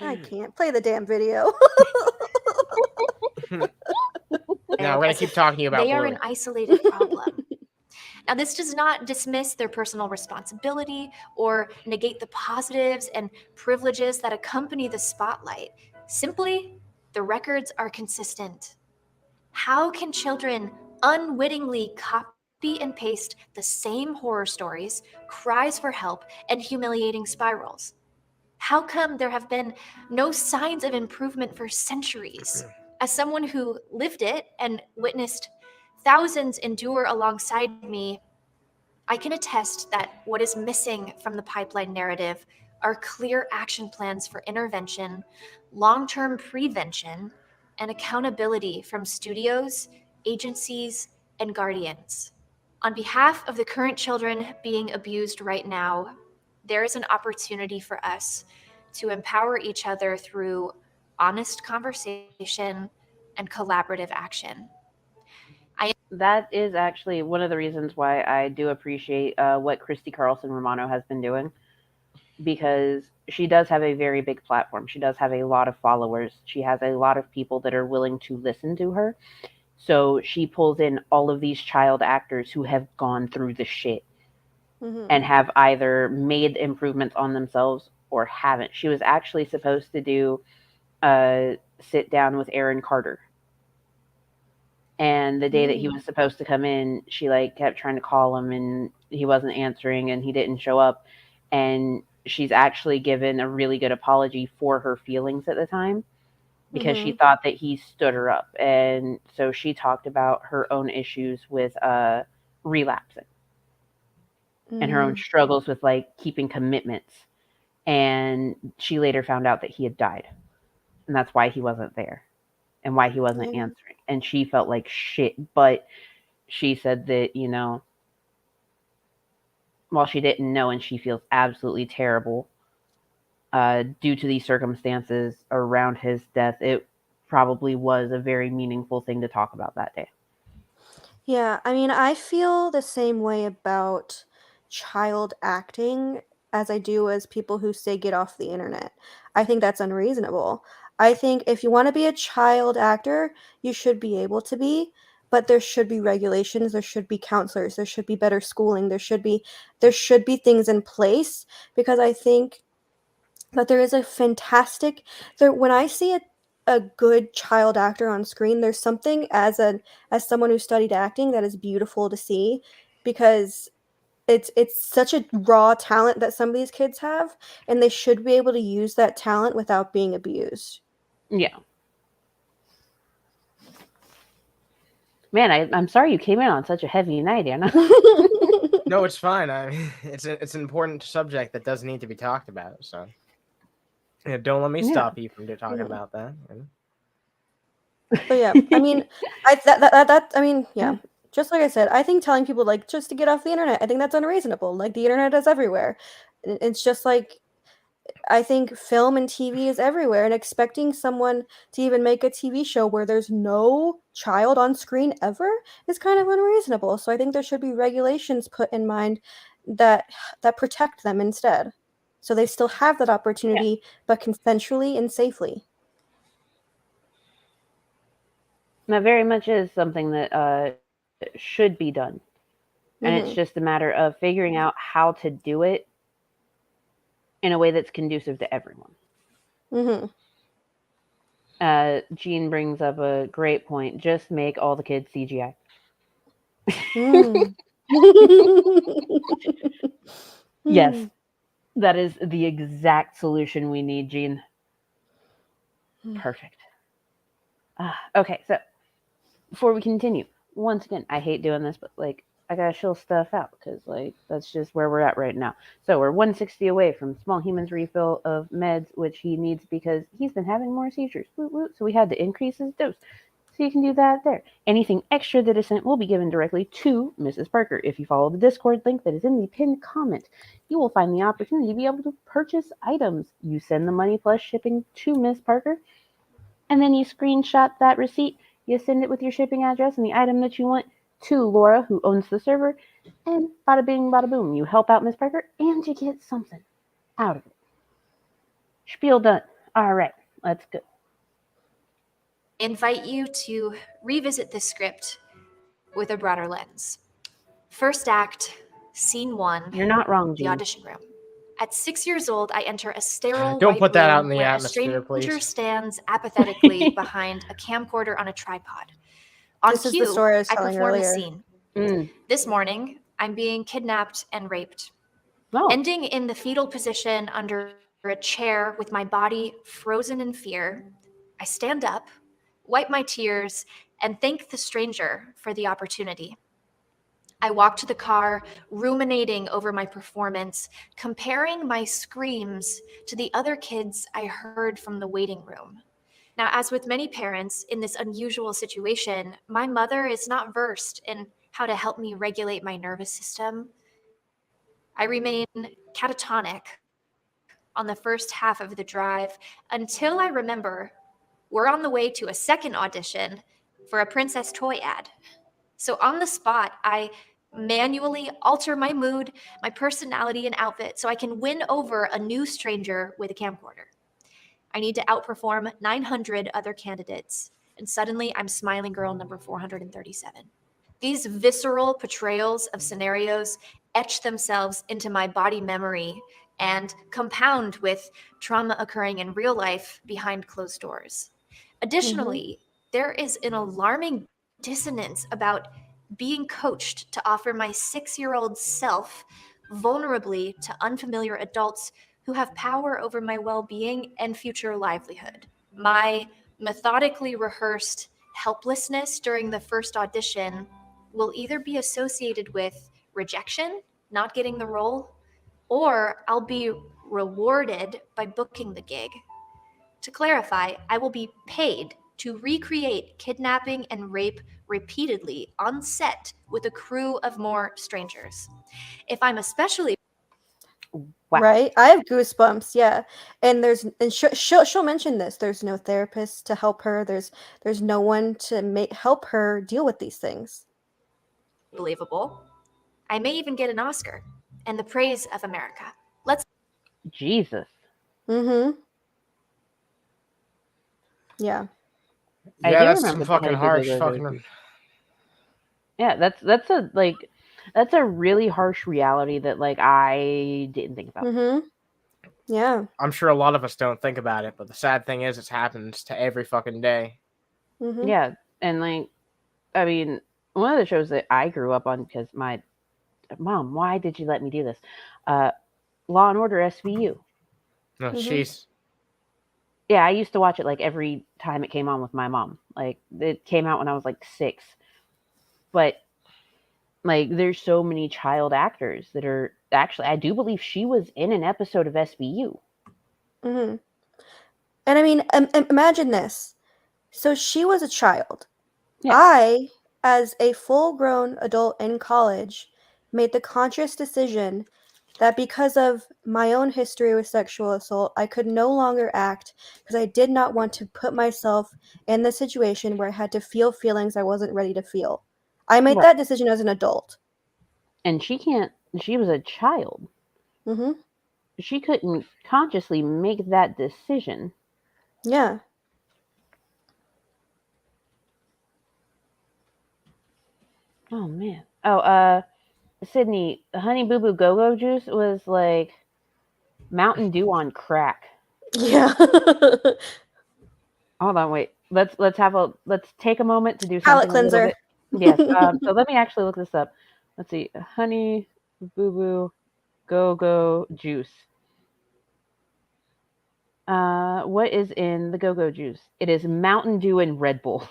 S3: I can't play the damn video.
S4: Now we're gonna
S5: as
S4: keep
S5: if
S4: talking to you about
S5: they are
S4: Bluey.
S5: an isolated problem. Now, this does not dismiss their personal responsibility or negate the positives and privileges that accompany the spotlight. Simply, the records are consistent. How can children unwittingly copy and paste the same horror stories, cries for help, and humiliating spirals? How come there have been no signs of improvement for centuries? As someone who lived it and witnessed thousands endure alongside me, I can attest that what is missing from the pipeline narrative are clear action plans for intervention, long term prevention, and accountability from studios, agencies, and guardians. On behalf of the current children being abused right now, there is an opportunity for us to empower each other through honest conversation and collaborative action.
S1: That is actually one of the reasons why I do appreciate what Christy Carlson Romano has been doing, because she does have a very big platform. She does have a lot of followers. She has a lot of people that are willing to listen to her. So she pulls in all of these child actors who have gone through the shit and have either made improvements on themselves or haven't. She was actually supposed to do a sit down with Aaron Carter. And the day that he was supposed to come in, she like kept trying to call him and he wasn't answering and he didn't show up. And she's actually given a really good apology for her feelings at the time because she thought that he stood her up. And so she talked about her own issues with relapsing and her own struggles with like keeping commitments. And she later found out that he had died. And that's why he wasn't there and why he wasn't answering. And she felt like shit. But she said that, you know, while she didn't know and she feels absolutely terrible due to these circumstances around his death, it probably was a very meaningful thing to talk about that day.
S3: Yeah, I mean, I feel the same way about child acting as I do as people who say get off the internet. I think that's unreasonable. I think if you want to be a child actor, you should be able to be, but there should be regulations, there should be counselors, there should be better schooling, there should be things in place because I think that there is a fantastic when I see a good child actor on screen, there's something as someone who studied acting that is beautiful to see because it's such a raw talent that some of these kids have and they should be able to use that talent without being abused.
S1: Yeah. Man, I'm sorry you came in on such a heavy night, Anna.
S4: No, it's fine. I mean, it's an important subject that does need to be talked about. So, yeah, don't let me stop you from talking about that.
S3: But yeah, I mean, I mean, yeah. Just like I said, I think telling people like just to get off the internet, I think that's unreasonable. Like the internet is everywhere. It's just like I think film and TV is everywhere, and expecting someone to even make a TV show where there's no child on screen ever is kind of unreasonable. So I think there should be regulations put in mind that protect them instead. So they still have that opportunity, but consensually and safely.
S1: That very much is something that should be done. And it's just a matter of figuring out how to do it in a way that's conducive to everyone. Jean brings up a great point. Just make all the kids CGI. Yes, that is the exact solution we need, Jean. Perfect. Okay, so before we continue, once again, I hate doing this, but like I gotta chill stuff out because like that's just where we're at right now. So we're 160 away from Small Human's refill of meds, which he needs because he's been having more seizures. Woot woot. So we had to increase his dose. So you can do that there. Anything extra that is sent will be given directly to Mrs. Parker. If you follow the Discord link that is in the pinned comment, you will find the opportunity to be able to purchase items. You send the money plus shipping to Miss Parker, and then you screenshot that receipt. You send it with your shipping address and the item that you want to Laura, who owns the server, and bada bing, bada boom. You help out Miss Parker, and you get something out of it. Spiel done. All right, let's go.
S5: Invite you to revisit this script with a broader lens. First act, scene 1.
S1: You're not wrong,
S5: The
S1: Gene.
S5: audition room. At 6 years old, I enter a sterile
S4: Don't
S5: white
S4: put that
S5: room
S4: out in the
S5: where
S4: atmosphere,
S5: a stranger
S4: please.
S5: stands apathetically behind a camcorder on a tripod. On
S3: This is the
S5: cue,
S3: story I was
S5: I
S3: telling
S5: perform
S3: earlier.
S5: a scene.
S1: Mm.
S5: This morning, I'm being kidnapped and raped,
S1: No.
S5: ending in the fetal position under a chair with my body frozen in fear. I stand up, wipe my tears, and thank the stranger for the opportunity. I walk to the car, ruminating over my performance, comparing my screams to the other kids I heard from the waiting room. Now, as with many parents in this unusual situation, my mother is not versed in how to help me regulate my nervous system. I remain catatonic on the first half of the drive until I remember we're on the way to a second audition for a Princess Toy ad. So on the spot, I manually alter my mood, my personality, and outfit so I can win over a new stranger with a camcorder. I need to outperform 900 other candidates, and suddenly I'm smiling girl number 437. These visceral portrayals of scenarios etch themselves into my body memory and compound with trauma occurring in real life behind closed doors. Additionally, there is an alarming dissonance about being coached to offer my 6-year-old self vulnerably to unfamiliar adults who have power over my well-being and future livelihood. My methodically rehearsed helplessness during the first audition will either be associated with rejection, not getting the role, or I'll be rewarded by booking the gig. To clarify, I will be paid to recreate kidnapping and rape repeatedly on set with a crew of more strangers. If I'm especially
S1: Wow.
S3: Right? I have goosebumps. Yeah, and she'll mention this. There's no therapist to help her. There's no one to help her deal with these things.
S5: believable, I may even get an Oscar and the praise of America.
S1: Jesus.
S3: Mm-hmm. Yeah.
S1: I
S4: Yeah,
S1: do
S4: that's some
S1: remember the
S4: fucking
S1: Honey Boo
S4: harsh
S1: Boo
S4: fucking.
S1: Boo. Yeah, that's a really harsh reality that like I didn't think about.
S3: Mm-hmm. Yeah.
S4: I'm sure a lot of us don't think about it, but the sad thing is, it happens to every fucking day.
S3: Mm-hmm.
S1: Yeah, and like, I mean, one of the shows that I grew up on because my mom, why did you let me do this? Law and Order SVU.
S4: Oh, jeez.
S1: Yeah, I used to watch it like every time it came on with my mom. Like it came out when I was like 6. But like there's so many child actors that are actually, I do believe she was in an episode of SVU.
S3: Mm-hmm. And I mean, imagine this. So she was a child.
S1: Yeah.
S3: I, as a full-grown adult in college, made the conscious decision that because of my own history with sexual assault, I could no longer act because I did not want to put myself in the situation where I had to feel feelings I wasn't ready to feel. I made that decision as an adult.
S1: And she was a child.
S3: Mm-hmm.
S1: She couldn't consciously make that decision.
S3: Yeah.
S1: Oh man. Oh, Sydney, Honey Boo Boo Go-Go Juice was like Mountain Dew on crack.
S3: Yeah.
S1: Hold on, wait. Let's take a moment to do
S3: Palate
S1: something a little
S3: cleanser.
S1: bit. Yes. So let me actually look this up. Let's see. Honey Boo Boo Go-Go Juice. What is in the Go-Go Juice? It is Mountain Dew and Red Bull.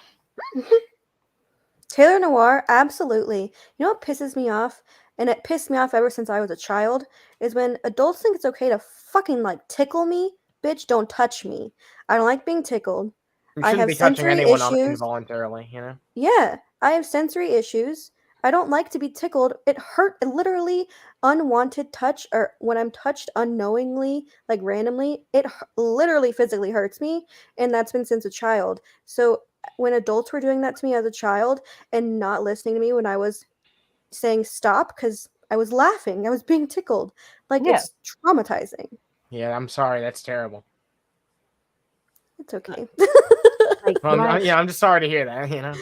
S3: Taylor Noir, absolutely. You know what pisses me off? And it pissed me off ever since I was a child, is when adults think it's okay to fucking, like, tickle me. Bitch, don't touch me. I don't like being tickled.
S4: You
S3: I
S4: shouldn't
S3: have
S4: be touching
S3: sensory
S4: anyone
S3: issues.
S4: involuntarily, you know?
S3: Yeah, I have sensory issues. I don't like to be tickled. It hurt, literally, unwanted touch, or when I'm touched unknowingly, like randomly, it literally physically hurts me, and that's been since a child. So when adults were doing that to me as a child and not listening to me when I was saying stop because I was laughing, I was being tickled, like,
S1: Yeah.
S3: it's traumatizing.
S4: Yeah, I'm sorry. That's terrible.
S3: It's okay.
S1: Like
S4: Well,
S1: my
S4: I'm just sorry to hear that, you know?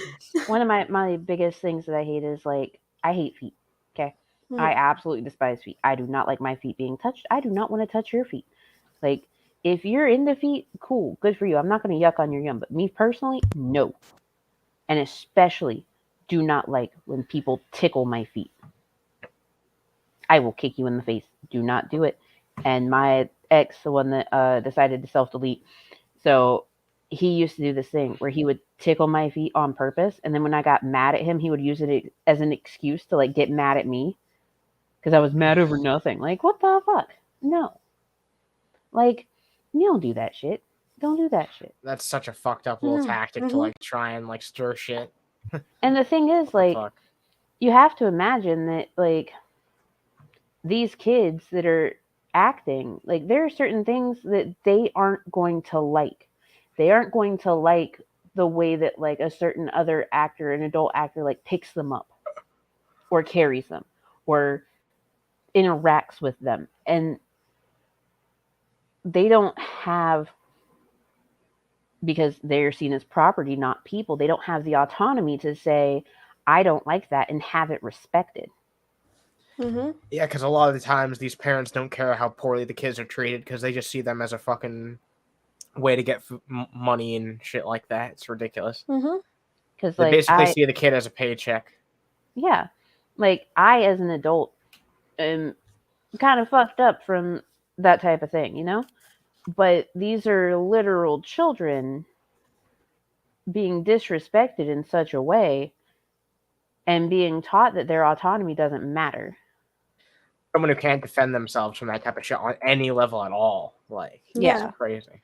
S1: one of my biggest things that I hate is like I hate feet. Okay. I
S3: Mhm.
S1: absolutely despise feet. I do not like my feet being touched. I do not want to touch your feet. Like if you're into feet, cool, good for you. I'm not going to yuck on your yum, but me personally, no. And especially do not like when people tickle my feet. I will kick you in the face. Do not do it. And my ex, the one that decided to self delete, so he used to do this thing where he would tickle my feet on purpose, and then when I got mad at him, he would use it as an excuse to like get mad at me because I was mad over nothing. Like, what the fuck? No, like, you don't do that shit. Don't do that shit.
S4: That's such a fucked up little
S3: No.
S4: tactic to, like, try and, like, stir shit.
S1: And the thing is, like,
S4: Fuck.
S1: you have to imagine that, like, these kids that are acting, like, there are certain things that they aren't going to like. They aren't going to like the way that, like, a certain other actor, an adult actor, like, picks them up or carries them or interacts with them. And they don't have, because they're seen as property, not people, they don't have the autonomy to say, I don't like that, and have it respected.
S3: Mhm.
S4: Yeah, because a lot of the times these parents don't care how poorly the kids are treated because they just see them as a fucking way to get money and shit like that. It's ridiculous.
S3: Mhm.
S1: Because,
S4: They
S1: like,
S4: basically see the kid as a paycheck.
S1: yeah, like, I, as an adult, am kind of fucked up from that type of thing, you know? But these are literal children being disrespected in such a way and being taught that their autonomy doesn't matter.
S4: Someone who can't defend themselves from that type of shit on any level at all. Like,
S3: Yeah.
S4: it's crazy.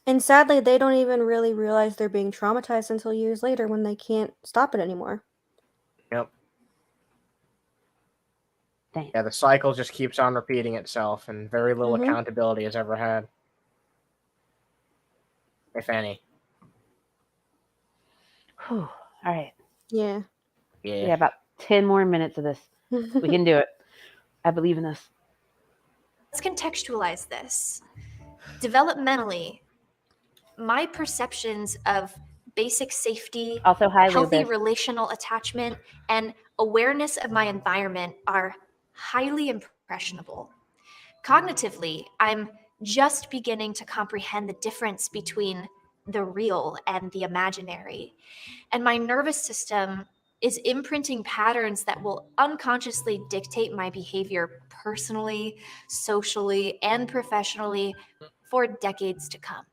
S3: And sadly, they don't even really realize they're being traumatized until years later when they can't stop it anymore.
S4: Yep.
S1: Damn.
S4: Yeah, the cycle just keeps on repeating itself, and very little
S3: Mhm.
S4: accountability is ever had, if any.
S1: Whew. All right.
S3: Yeah.
S1: We
S4: Yeah.
S1: got about 10 more minutes of this. We can do it. I believe in us.
S5: Let's contextualize this. Developmentally, my perceptions of basic safety,
S1: Also, hi,
S5: healthy
S1: Lubis.
S5: relational attachment, and awareness of my environment are highly impressionable. Cognitively, I'm just beginning to comprehend the difference between the real and the imaginary. And my nervous system is imprinting patterns that will unconsciously dictate my behavior personally, socially, and professionally for decades to come.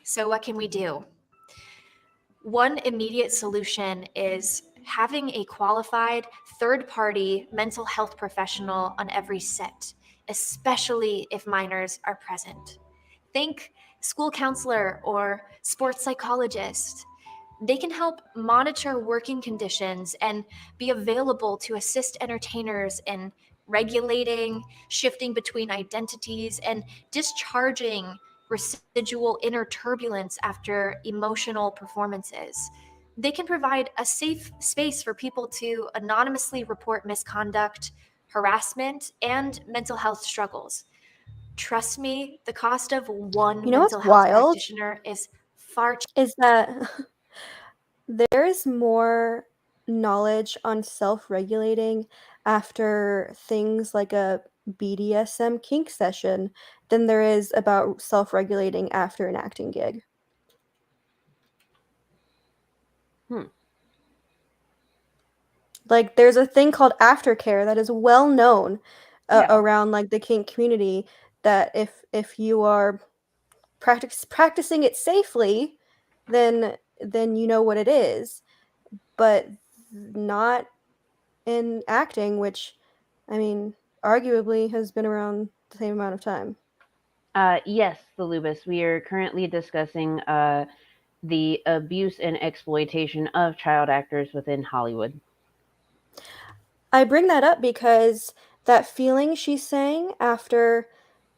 S5: So, what can we do? One immediate solution is having a qualified third-party mental health professional on every set, especially if minors are present. Think school counselor or sports psychologist. They can help monitor working conditions and be available to assist entertainers in regulating, shifting between identities, and discharging residual inner turbulence after emotional performances. They can provide a safe space for people to anonymously report misconduct, harassment, and mental health struggles. Trust me, the cost of one
S3: You know what's
S5: mental health
S3: wild?
S5: practitioner is far
S3: Is that there's more knowledge on self-regulating after things like a BDSM kink session than there is about self-regulating after an acting gig.
S1: Hmm.
S3: Like, there's a thing called aftercare that is well known
S1: Yeah.
S3: around, like, the kink community, that if you are practicing it safely, then you know what it is. but not in acting, which, I mean, arguably has been around the same amount of time.
S1: Yes, the Lubis. We are currently discussing the abuse and exploitation of child actors within Hollywood.
S3: I bring that up because that feeling she's saying after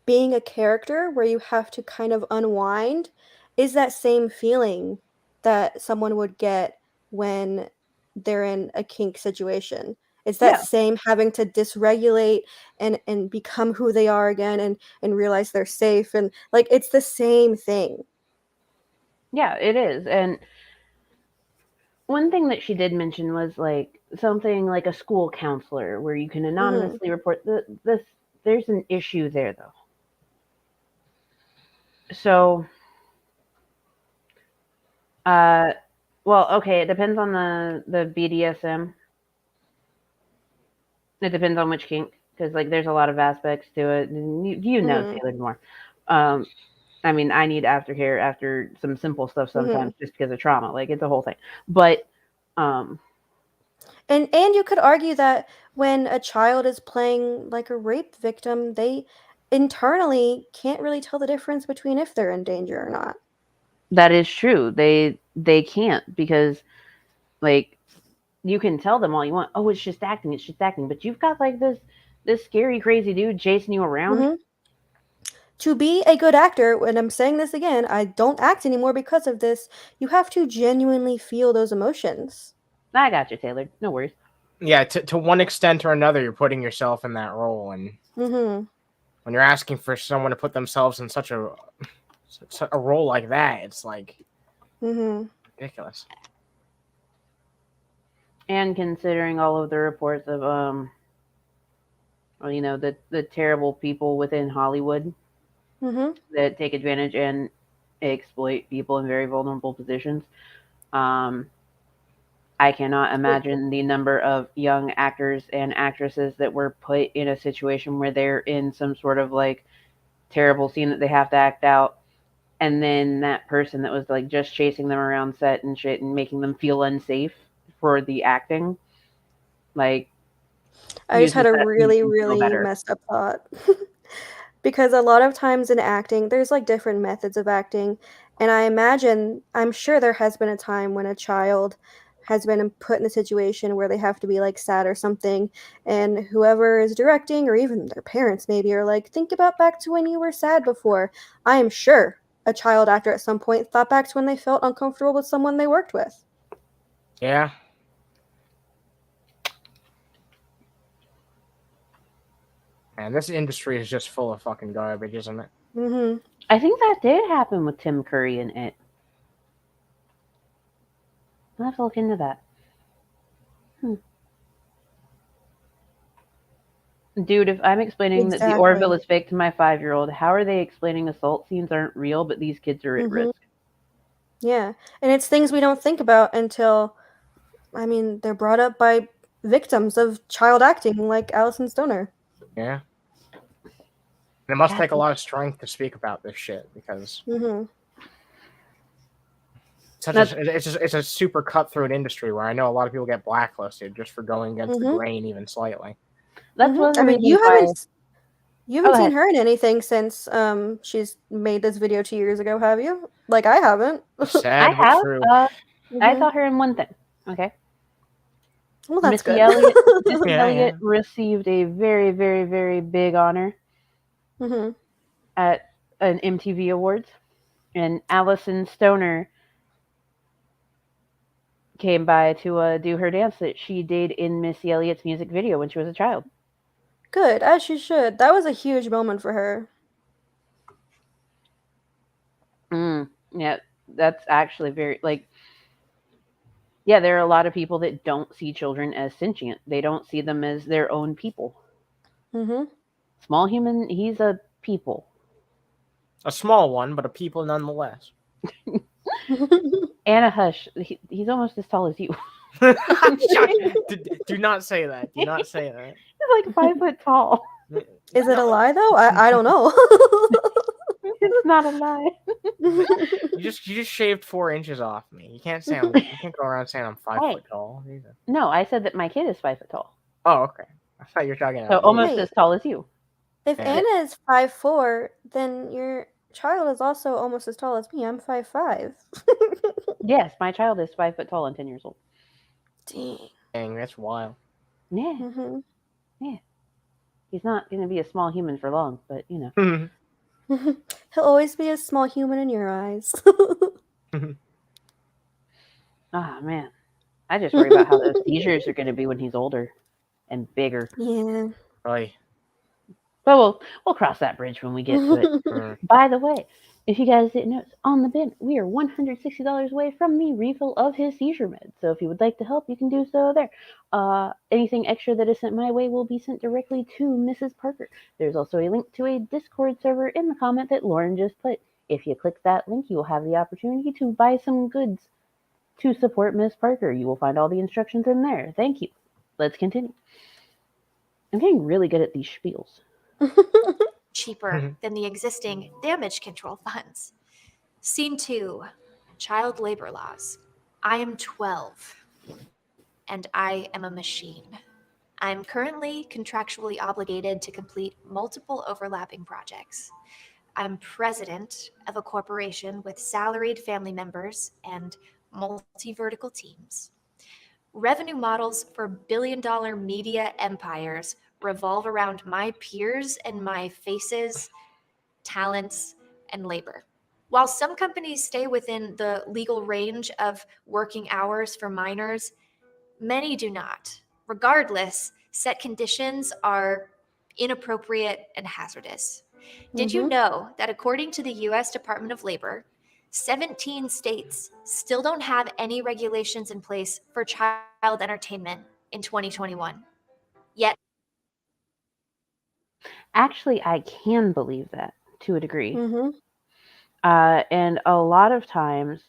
S3: being a character where you have to kind of unwind is that same feeling that someone would get when they're in a kink situation. It's that
S1: Yeah.
S3: same having to dysregulate and become who they are again and realize they're safe, and like it's the same thing.
S1: Yeah, it is. And one thing that she did mention was like something like a school counselor where you can anonymously report this. There's an issue there, though. So, well, okay, it depends on the BDSM. It depends on which kink, because like there's a lot of aspects to it. And you know, Taylor more. I mean, I need aftercare after some simple stuff sometimes just because of trauma. Like it's a whole thing. But
S3: and you could argue that when a child is playing like a rape victim, they internally can't really tell the difference between if they're in danger or not.
S1: that is true. They can't, because like you can tell them all you want. Oh, it's just acting. It's just acting. But you've got like this scary, crazy dude chasing you around.
S3: To be a good actor, and I'm saying this again, I don't act anymore because of this, you have to genuinely feel those emotions.
S1: I got you, Taylor. No worries.
S4: Yeah, to one extent or another, you're putting yourself in that role, and when you're asking for someone to put themselves in such a role like that, it's like ridiculous.
S1: And considering all of the reports of well, you know, the terrible people within Hollywood that take advantage and exploit people in very vulnerable positions, I cannot imagine the number of young actors and actresses that were put in a situation where they're in some sort of like terrible scene that they have to act out, and then that person that was like just chasing them around set and shit and making them feel unsafe for the acting, like
S3: I just had a really, really messed up thought. Because a lot of times in acting, there's like different methods of acting. And I'm sure there has been a time when a child has been put in a situation where they have to be like sad or something. And whoever is directing, or even their parents maybe, are like, think about back to when you were sad before. I am sure a child actor at some point thought back to when they felt uncomfortable with someone they worked with.
S4: Yeah. Man, this industry is just full of fucking garbage, isn't it?
S1: I think that did happen with Tim Curry in It. I'll have to look into that. Dude, if I'm explaining that the Orville is fake to my 5-year-old, how are they explaining assault scenes aren't real, but these kids are at risk?
S3: Yeah, and it's things we don't think about until, I mean, they're brought up by victims of child acting like Allison Stoner.
S4: Yeah. And it must take a lot of strength to speak about this shit, because it's a super cutthroat industry where I know a lot of people get blacklisted just for going against the grain even slightly.
S1: That's what
S3: I mean, you haven't seen her in anything since she's made this video 2 years ago, have you? Like, I haven't.
S4: Sad but true.
S1: I saw her in one thing. Okay.
S3: Well, that's
S1: Missy
S3: good.
S1: Elliott received a very, very, very big honor at an MTV Awards, and Allison Stoner came by to do her dance that she did in Missy Elliott's music video when she was a child.
S3: Good, as she should. That was a huge moment for her.
S1: Yeah, that's actually very, like, yeah, there are a lot of people that don't see children as sentient. They don't see them as their own people. Small human, he's a people.
S4: A small one, but a people nonetheless.
S1: And a hush. He's almost as tall as you.
S4: Do not say that. Do not say that.
S1: He's like 5 foot tall.
S3: Is it a lie, though? I don't know.
S1: It's not a lie.
S4: You just shaved 4 inches off me. You can't go around saying I'm 5
S1: Hey.
S4: foot tall. Either.
S1: No, I said that my kid is 5 foot tall.
S4: Oh, okay. I thought you were talking
S1: So
S4: about
S1: almost
S3: Wait.
S1: as tall as you.
S3: If
S4: Yeah.
S3: Anna is 5'4", then your child is also almost as tall as me. I'm 5'5".
S1: Yes, my child is 5 foot tall and 10 years old.
S4: Dang, that's wild.
S1: Yeah,
S3: Mm-hmm.
S1: he's not going to be a small human for long, but you know.
S3: He'll always be a small human in your eyes.
S1: Ah, man. I just worry about how those seizures are going to be when he's older and bigger.
S3: Yeah.
S4: Right.
S1: But we'll cross that bridge when we get to it. By the way, if you guys didn't know, on the bin, we are $160 away from the refill of his seizure meds. So if you would like to help, you can do so there. Anything extra that is sent my way will be sent directly to Mrs. Parker. There's also a link to a Discord server in the comment that Lauren just put. If you click that link, you will have the opportunity to buy some goods to support Miss Parker. You will find all the instructions in there. Thank you. Let's continue. I'm getting really good at these spiels.
S5: Cheaper than the existing damage control funds. Scene 2, child labor laws. I am 12, and I am a machine. I'm currently contractually obligated to complete multiple overlapping projects. I'm president of a corporation with salaried family members and multi-vertical teams. Revenue models for billion-dollar media empires revolve around my peers and my faces, talents, and labor. While some companies stay within the legal range of working hours for minors, many do not. Regardless, set conditions are inappropriate and hazardous. Did you know that according to the US Department of Labor, 17 states still don't have any regulations in place for child entertainment in 2021? Yet,
S1: Actually, I can believe that to a degree.
S3: Mm-hmm.
S1: And a lot of times,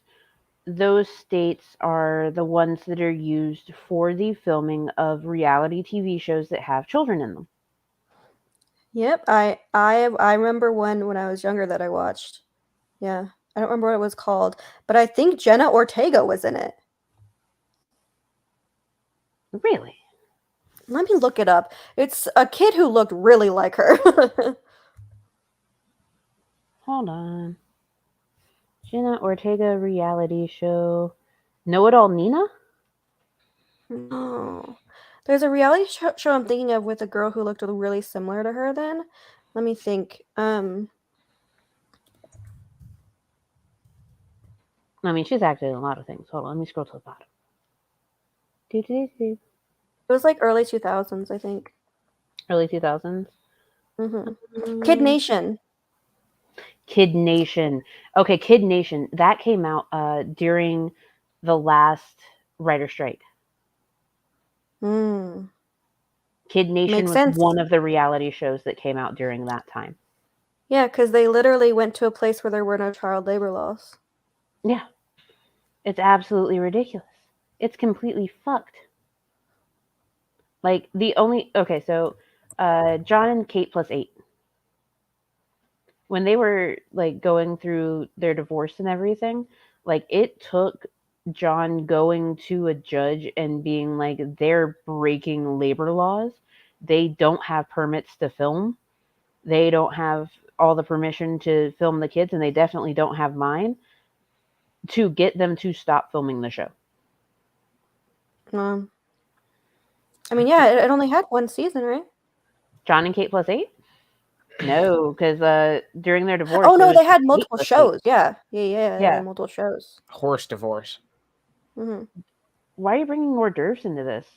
S1: those states are the ones that are used for the filming of reality TV shows that have children in them.
S3: Yep. I remember one when I was younger that I watched. Yeah. I don't remember what it was called, but I think Jenna Ortega was in it.
S1: Really?
S3: Let me look it up. It's a kid who looked really like her.
S1: Hold on. Jenna Ortega reality show. Know It All Nina?
S3: No. There's a reality show I'm thinking of with a girl who looked really similar to her then. Let me think.
S1: I mean, she's acted in a lot of things. Hold on, let me scroll to the bottom.
S3: It was like early 2000s, I think.
S1: Early 2000s?
S3: Kid Nation.
S1: Kid Nation. Okay, Kid Nation. That came out during the last writer strike.
S3: Mm.
S1: Kid Nation
S3: Makes
S1: was
S3: sense.
S1: one of the reality shows that came out during that time.
S3: Yeah, because they literally went to a place where there were no child labor laws.
S1: Yeah. It's absolutely ridiculous. It's completely fucked. Like, so John and Kate plus 8. When they were, like, going through their divorce and everything, like, it took John going to a judge and being like, they're breaking labor laws. They don't have permits to film. They don't have all the permission to film the kids, and they definitely don't have mine, to get them to stop filming the show.
S3: I mean, yeah, it only had one season, right?
S1: John and Kate plus 8? No, because during their divorce.
S3: Oh, no,
S1: it
S3: they
S1: was
S3: had
S1: Kate
S3: multiple
S1: plus 8.
S3: shows. Yeah. They had multiple shows.
S4: Horse divorce.
S3: Mm-hmm.
S1: Why are you bringing hors d'oeuvres into this?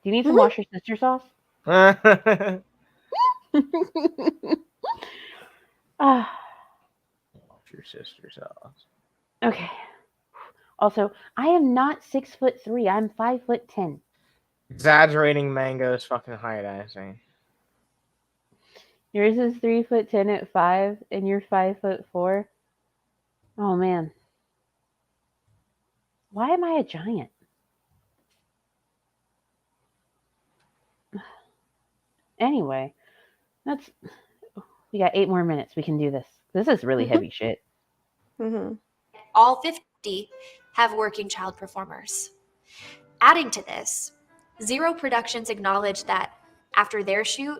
S1: Do you need some Wash Your Sister sauce?
S4: Your sister's sauce.
S1: Okay. Also, I am not 6'3". I'm 5'10".
S4: Exaggerating Mango's fucking height, I think.
S1: Yours is 3'10" at 5, and you're 5'4". Oh man. Why am I a giant? Anyway, we got 8 more minutes. We can do this. This is really heavy shit.
S3: Mm-hmm.
S5: All 50 have working child performers. Adding to this, Zero Productions acknowledged that after their shoot,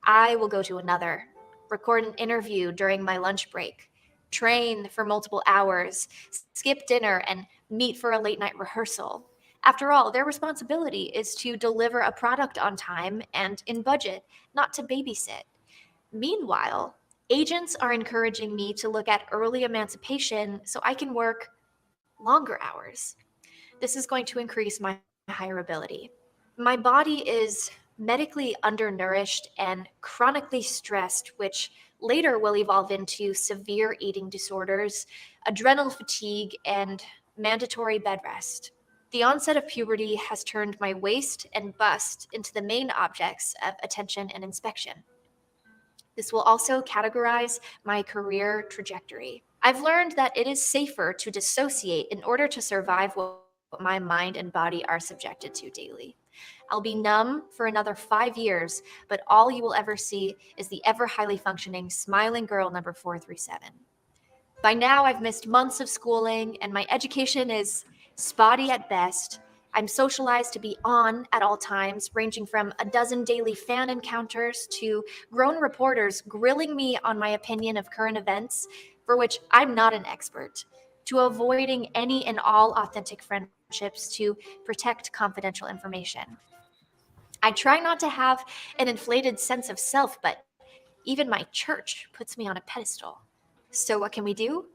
S5: I will go to another, record an interview during my lunch break, train for multiple hours, skip dinner, and meet for a late night rehearsal. After all, their responsibility is to deliver a product on time and in budget, not to babysit. Meanwhile, agents are encouraging me to look at early emancipation so I can work longer hours. This is going to increase my hireability. My body is medically undernourished and chronically stressed, which later will evolve into severe eating disorders, adrenal fatigue, and mandatory bed rest. The onset of puberty has turned my waist and bust into the main objects of attention and inspection. This will also categorize my career trajectory. I've learned that it is safer to dissociate in order to survive what my mind and body are subjected to daily. I'll be numb for another 5 years, but all you will ever see is the ever highly functioning, smiling girl number 437. By now, I've missed months of schooling, and my education is spotty at best. I'm socialized to be on at all times, ranging from a dozen daily fan encounters to grown reporters grilling me on my opinion of current events, for which I'm not an expert, to avoiding any and all authentic friendships to protect confidential information. I try not to have an inflated sense of self, but even my church puts me on a pedestal. So what can we do?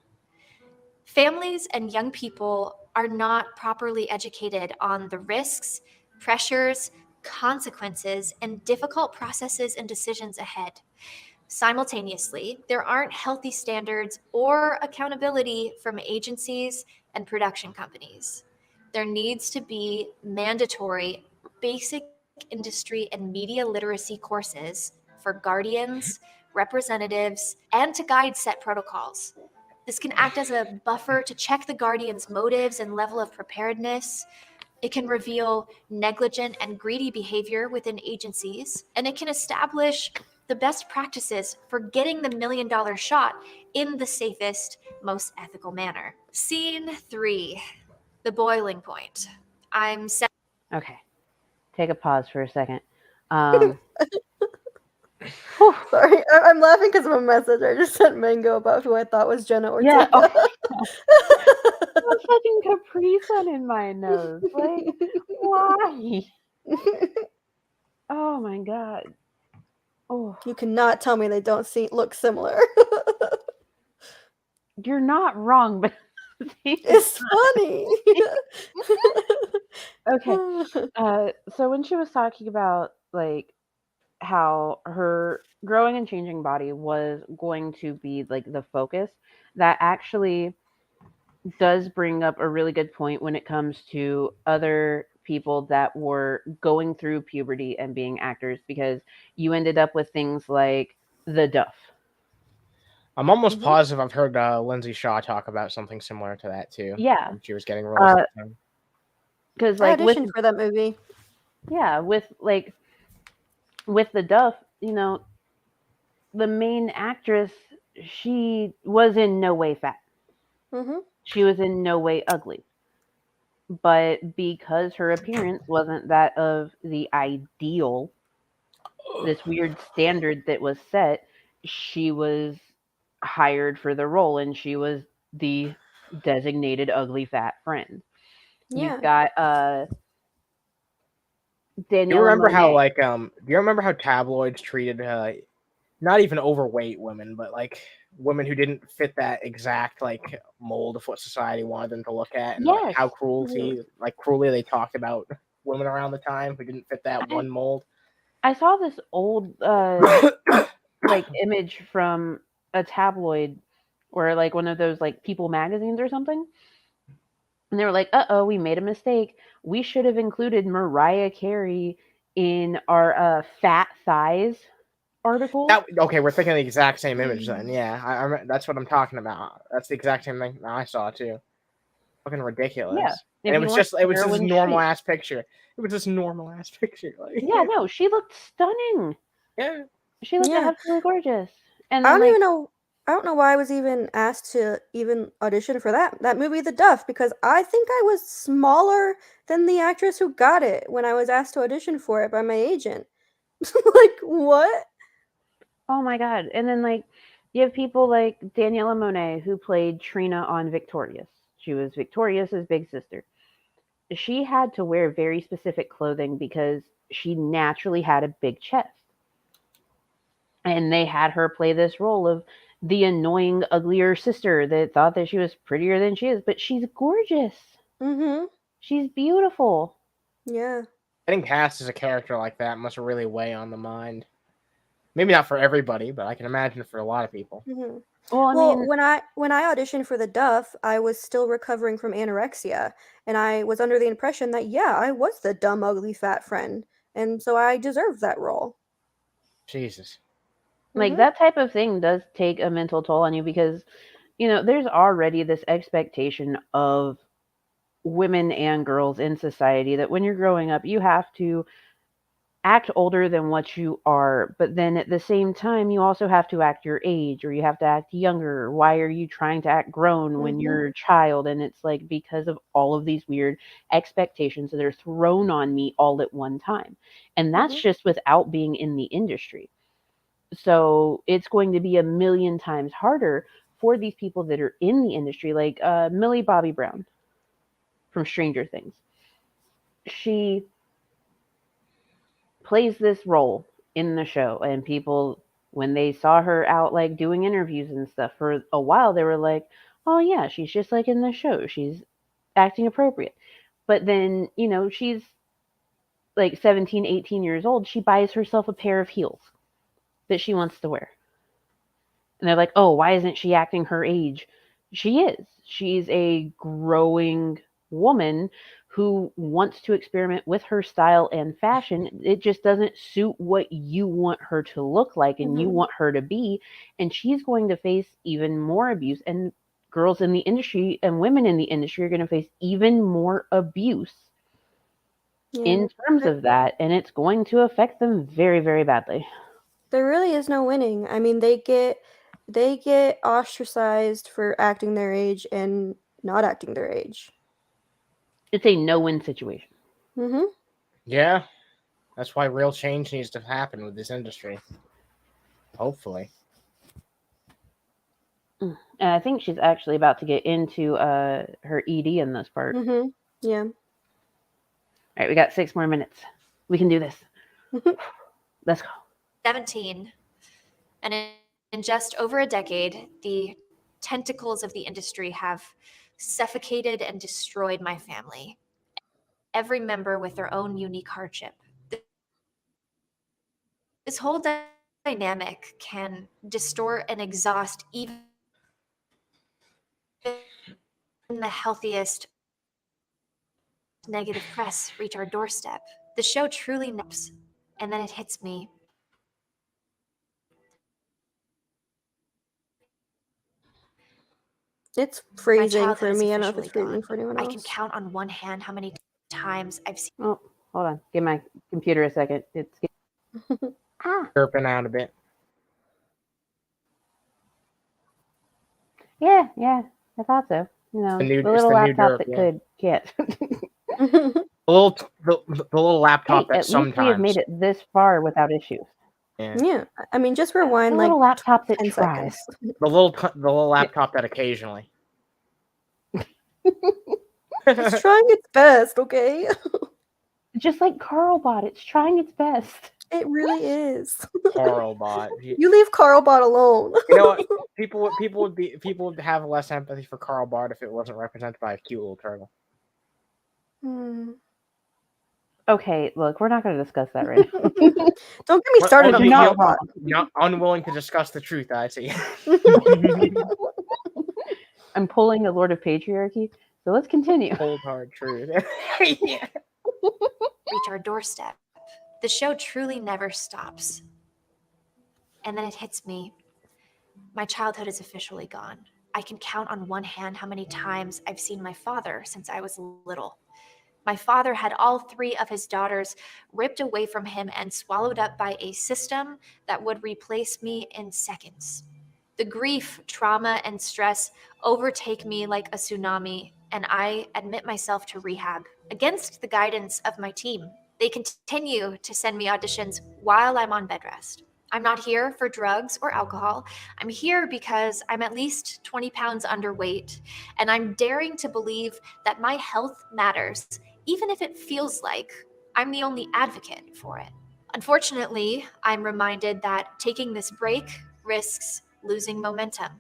S5: Families and young people are not properly educated on the risks, pressures, consequences, and difficult processes and decisions ahead. Simultaneously, there aren't healthy standards or accountability from agencies and production companies. There needs to be mandatory basic industry and media literacy courses for guardians, representatives, and to guide set protocols. This can act as a buffer to check the guardian's motives and level of preparedness. It can reveal negligent and greedy behavior within agencies, and it can establish the best practices for getting the $1 million shot in the safest, most ethical manner. Scene 3, the boiling point.
S1: Okay. Take a pause for a second. Whew.
S3: Sorry, I'm laughing because of a message I just sent Mango about who I thought was Jenna Ortega.
S1: Yeah. Oh, fucking Capri Sun in my nose. Like, why? Oh my god. Oh,
S3: You cannot tell me they don't look similar.
S1: you're not wrong, but
S3: It's funny.
S1: okay. So when she was talking about like how her growing and changing body was going to be like the focus, that actually does bring up a really good point when it comes to other people that were going through puberty and being actors, because you ended up with things like the Duff.
S4: I'm almost positive I've heard Lindsay Shaw talk about something similar to that too.
S1: Yeah.
S4: When she was getting roles.
S1: Because
S3: I
S1: like
S3: auditioned for that movie.
S1: Yeah, with the Duff, you know, the main actress, she was in no way fat.
S3: Mm-hmm.
S1: She was in no way ugly. But because her appearance wasn't that of the ideal, this weird standard that was set, she was hired for the role, and she was the designated ugly fat friend.
S3: Yeah.
S1: You've got
S4: Do you
S1: Daniela
S4: remember how
S1: Monet.
S4: do you remember how tabloids treated not even overweight women, but like women who didn't fit that exact like mold of what society wanted them to look at, and like
S1: Yes.
S4: how cruelly they talked about women around the time who didn't fit that one mold.
S1: I saw this old like image from a tabloid or like one of those like People magazines or something. And they were like, "Uh-oh, we made a mistake. We should have included Mariah Carey in our fat thighs article."
S4: Okay, we're thinking the exact same image then. Yeah, I that's what I'm talking about. That's the exact same thing I saw too. Fucking ridiculous.
S1: Yeah.
S4: And it was just this normal ass picture. It was this normal ass picture. Like,
S1: yeah, no, she looked stunning.
S4: Yeah.
S1: She looked absolutely gorgeous. And
S3: I
S1: then,
S3: don't even know. I don't know why I was even asked to even audition for that movie, The Duff, because I think I was smaller than the actress who got it when I was asked to audition for it by my agent. Like, what?
S1: Oh my god. And then like you have people like Daniela Monet who played Trina on Victorious. She was Victorious's big sister. She had to wear very specific clothing because she naturally had a big chest. And they had her play this role of the annoying, uglier sister that thought that she was prettier than she is, but she's gorgeous.
S3: Mm-hmm.
S1: She's beautiful.
S3: Yeah.
S4: Getting cast as a character like that must really weigh on the mind. Maybe not for everybody, but I can imagine for a lot of people.
S3: Mm-hmm.
S1: Well, I
S3: Well,
S1: mean,
S3: when I auditioned for The Duff, I was still recovering from anorexia, and I was under the impression that I was the dumb, ugly, fat friend, and so I deserved that role.
S4: Jesus.
S1: like
S3: Mm-hmm.
S1: that type of thing does take a mental toll on you because, there's already this expectation of women and girls in society that when you're growing up, you have to act older than what you are, but then at the same time, you also have to act your age or you have to act younger. Why are you trying to act grown when
S3: Mm-hmm.
S1: you're a child? And it's like because of all of these weird expectations that are thrown on me all at one time. And that's
S3: Mm-hmm.
S1: just without being in the industry. So it's going to be a million times harder for these people that are in the industry, like Millie Bobby Brown from Stranger Things. She plays this role in the show, and people, when they saw her out like doing interviews and stuff for a while, they were like, oh yeah, she's just like in the show, she's acting appropriate. But then she's like 17, 18 years old, she buys herself a pair of heels that she wants to wear, and they're like, oh, why isn't she acting her age? She's a growing woman who wants to experiment with her style and fashion. It just doesn't suit what you want her to look like and you
S3: Mm-hmm.
S1: want her to be. And she's going to face even more abuse. And girls in the industry and women in the industry are going to face even more abuse
S3: Yeah.
S1: in terms of that. And it's going to affect them very, very badly.
S3: There really is no winning. I mean, they get ostracized for acting their age and not acting their age.
S1: It's a no-win situation.
S3: Mm-hmm.
S4: Yeah. That's why real change needs to happen with this industry. Hopefully.
S1: And I think she's actually about to get into her ED in this part.
S3: Mm-hmm. Yeah.
S1: All right, we got 6 more minutes. We can do this. Let's go.
S5: 17. And in just over a decade, the tentacles of the industry have suffocated and destroyed my family. Every member with their own unique hardship. This whole dynamic can distort and exhaust even the healthiest. Negative press reach our doorstep. The show truly naps, and then it hits me.
S3: It's
S5: My
S3: freezing
S5: childhood
S3: for
S5: is
S3: me. I don't know if
S5: officially
S3: it's freezing
S5: gone.
S3: for anyone
S5: I can
S3: else.
S5: count on one hand how many times I've seen.
S1: Oh, hold on. Give my computer a second. It's
S4: Chirping out a bit.
S1: yeah. I thought so.
S4: It's
S1: The
S4: the
S1: little
S4: new
S1: laptop
S4: derp,
S1: that
S4: yeah.
S1: can't.
S4: The little laptop
S1: Hey,
S4: that
S1: at least we have made
S4: sometimes.
S1: it this far without issues.
S4: Yeah.
S3: Yeah. I mean, just
S1: The
S3: rewind like
S1: little laptop that
S3: 10
S1: tries.
S3: seconds.
S4: The little laptop that occasionally.
S3: It's trying its best, okay?
S1: Just like Carlbot, it's trying its best.
S3: It really is.
S4: Carlbot.
S3: You leave Carlbot alone.
S4: You know what? People would have less empathy for Carlbot if it wasn't represented by a cute little turtle.
S3: Hmm.
S1: Okay, look, we're not going to discuss that right now.
S3: Don't get me started on
S1: you're not
S3: Carlbot.
S4: Not unwilling to discuss the truth, I see.
S1: I'm pulling a Lord of Patriarchy, so let's continue.
S4: Cold hard truth. Yeah.
S5: Reach our doorstep. The show truly never stops. And then it hits me. My childhood is officially gone. I can count on one hand how many times I've seen my father since I was little. My father had all 3 of his daughters ripped away from him and swallowed up by a system that would replace me in seconds. The grief, trauma, and stress overtake me like a tsunami, and I admit myself to rehab against the guidance of my team. They continue to send me auditions while I'm on bed rest. I'm not here for drugs or alcohol. I'm here because I'm at least 20 pounds underweight, and I'm daring to believe that my health matters, even if it feels like I'm the only advocate for it. Unfortunately, I'm reminded that taking this break risks losing momentum.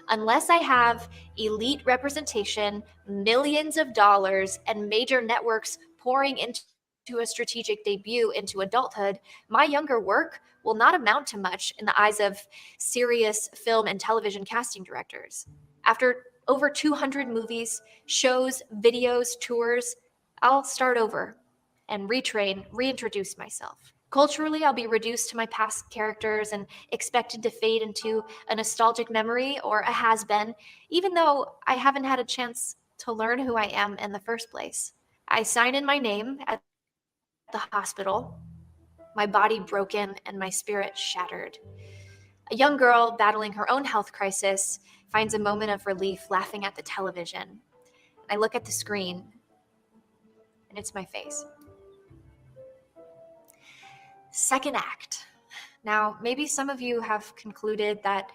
S5: Unless I have elite representation, millions of dollars, and major networks pouring into a strategic debut into adulthood, my younger work will not amount to much in the eyes of serious film and television casting directors. After over 200 movies, shows, videos, tours, I'll start over and retrain, reintroduce myself. Culturally, I'll be reduced to my past characters and expected to fade into a nostalgic memory or a has-been, even though I haven't had a chance to learn who I am in the first place. I sign in my name at the hospital, my body broken and my spirit shattered. A young girl battling her own health crisis finds a moment of relief laughing at the television. I look at the screen, and it's my face. Second act. Now, maybe some of you have concluded that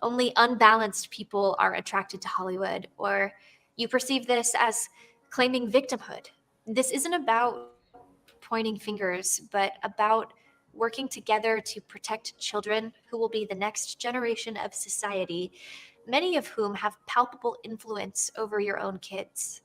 S5: only unbalanced people are attracted to Hollywood, or you perceive this as claiming victimhood. This isn't about pointing fingers, but about working together to protect children who will be the next generation of society, many of whom have palpable influence over your own kids.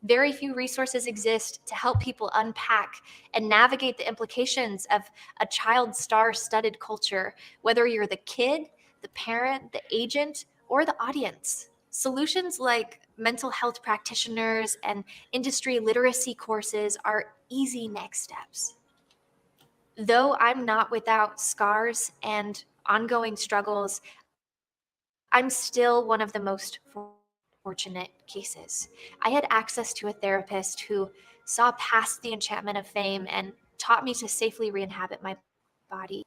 S5: Very few resources exist to help people unpack and navigate the implications of a child star-studded culture, whether you're the kid, the parent, the agent, or the audience. Solutions like mental health practitioners and industry literacy courses are easy next steps. Though I'm not without scars and ongoing struggles, I'm still one of the most fortunate cases. I had access to a therapist who saw past the enchantment of fame and taught me to safely re-inhabit my body.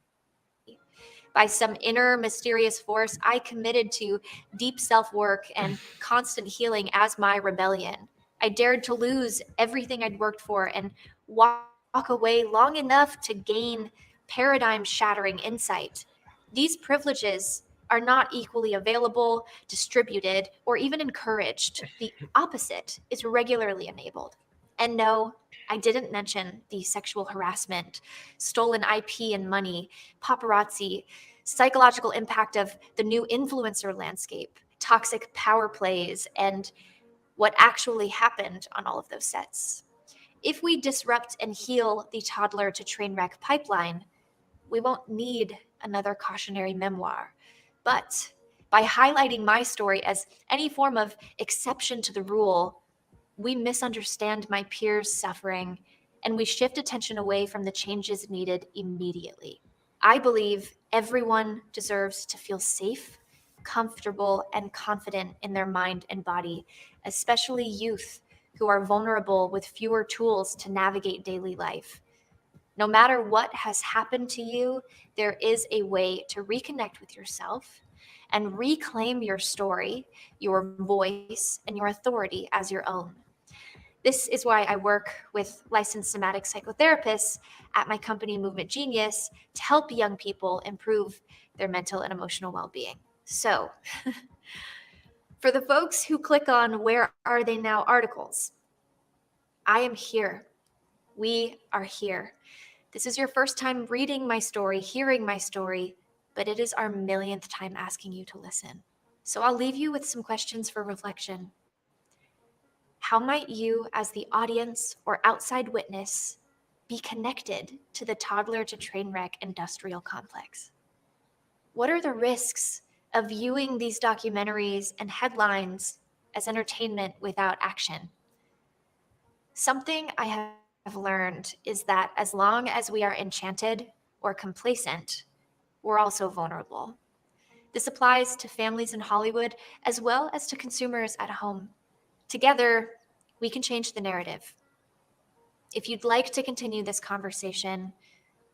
S5: By some inner mysterious force, I committed to deep self-work and constant healing as my rebellion. I dared to lose everything I'd worked for and walk away long enough to gain paradigm-shattering insight. These privileges are not equally available, distributed, or even encouraged. The opposite is regularly enabled. And no, I didn't mention the sexual harassment, stolen IP and money, paparazzi, psychological impact of the new influencer landscape, toxic power plays, and what actually happened on all of those sets. If we disrupt and heal the toddler to train wreck pipeline, we won't need another cautionary memoir. But by highlighting my story as any form of exception to the rule, we misunderstand my peers' suffering and we shift attention away from the changes needed immediately. I believe everyone deserves to feel safe, comfortable, and confident in their mind and body, especially youth who are vulnerable with fewer tools to navigate daily life. No matter what has happened to you, there is a way to reconnect with yourself and reclaim your story, your voice, and your authority as your own. This is why I work with licensed somatic psychotherapists at my company, Movement Genius, to help young people improve their mental and emotional well-being. So, for the folks who click on Where Are They Now articles, I am here. We are here. This is your first time reading my story, hearing my story, but it is our millionth time asking you to listen. So I'll leave you with some questions for reflection. How might you, as the audience or outside witness, be connected to the toddler to train wreck industrial complex? What are the risks of viewing these documentaries and headlines as entertainment without action? Something I have learned is that as long as we are enchanted or complacent, we're also vulnerable. This applies to families in Hollywood as well as to consumers at home. Together, we can change the narrative. If you'd like to continue this conversation,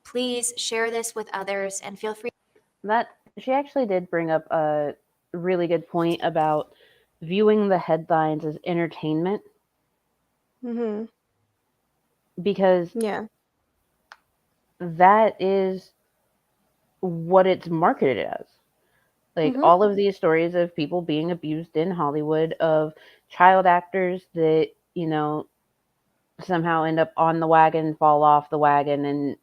S5: please share this with others and feel free.
S1: That she actually did bring up a really good point about viewing the headlines as entertainment
S3: Mm-hmm.
S1: because
S3: Yeah.
S1: that is what it's marketed as. Like
S3: Mm-hmm.
S1: all of these stories of people being abused in Hollywood, of child actors that, somehow end up on the wagon, fall off the wagon, and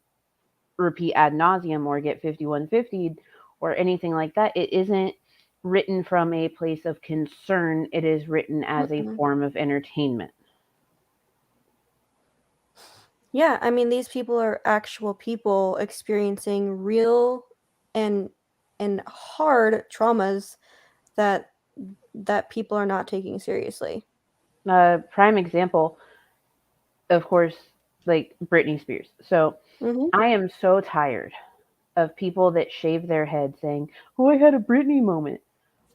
S1: repeat ad nauseum or get 5150'd or anything like that. It isn't written from a place of concern, it is written as a
S3: Mm-mm.
S1: form of entertainment.
S3: Yeah, I mean, these people are actual people experiencing real and hard traumas that people are not taking seriously.
S1: Prime example, of course, like Britney Spears. So
S3: Mm-hmm.
S1: I am so tired of people that shave their head saying, "Oh, I had a Britney moment."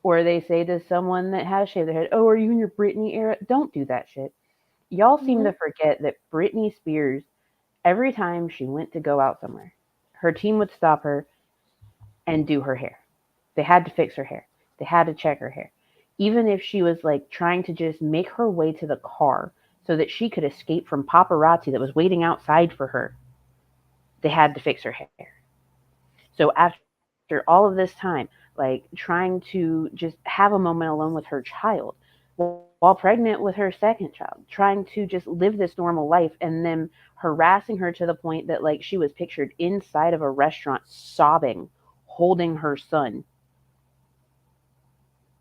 S1: Or they say to someone that has shaved their head, "Oh, are you in your Britney era?" Don't do that shit. Y'all seem
S3: Mm-hmm.
S1: to forget that Britney Spears, every time she went to go out somewhere, her team would stop her and do her hair. They had to fix her hair. They had to check her hair. Even if she was like trying to just make her way to the car so that she could escape from paparazzi that was waiting outside for her, they had to fix her hair. So after all of this time, like trying to just have a moment alone with her child while pregnant with her second child, trying to just live this normal life, and then harassing her to the point that like she was pictured inside of a restaurant sobbing, holding her son.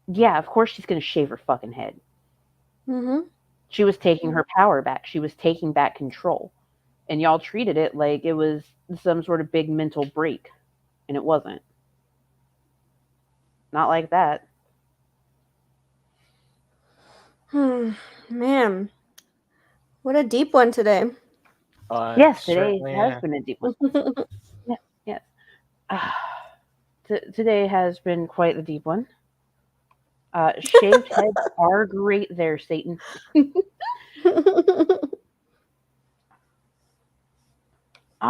S1: Yeah, of course she's going to shave her fucking head.
S3: Mm-hmm.
S1: She was taking her power back. She was taking back control. And y'all treated it like it was some sort of big mental break. And it wasn't. Not like that.
S3: Man, what a deep one today.
S1: Yes, today
S4: Certainly,
S1: has
S4: yeah.
S1: been a deep one. Yeah, yes. Today has been quite the deep one. Shaved heads are great there, Satan.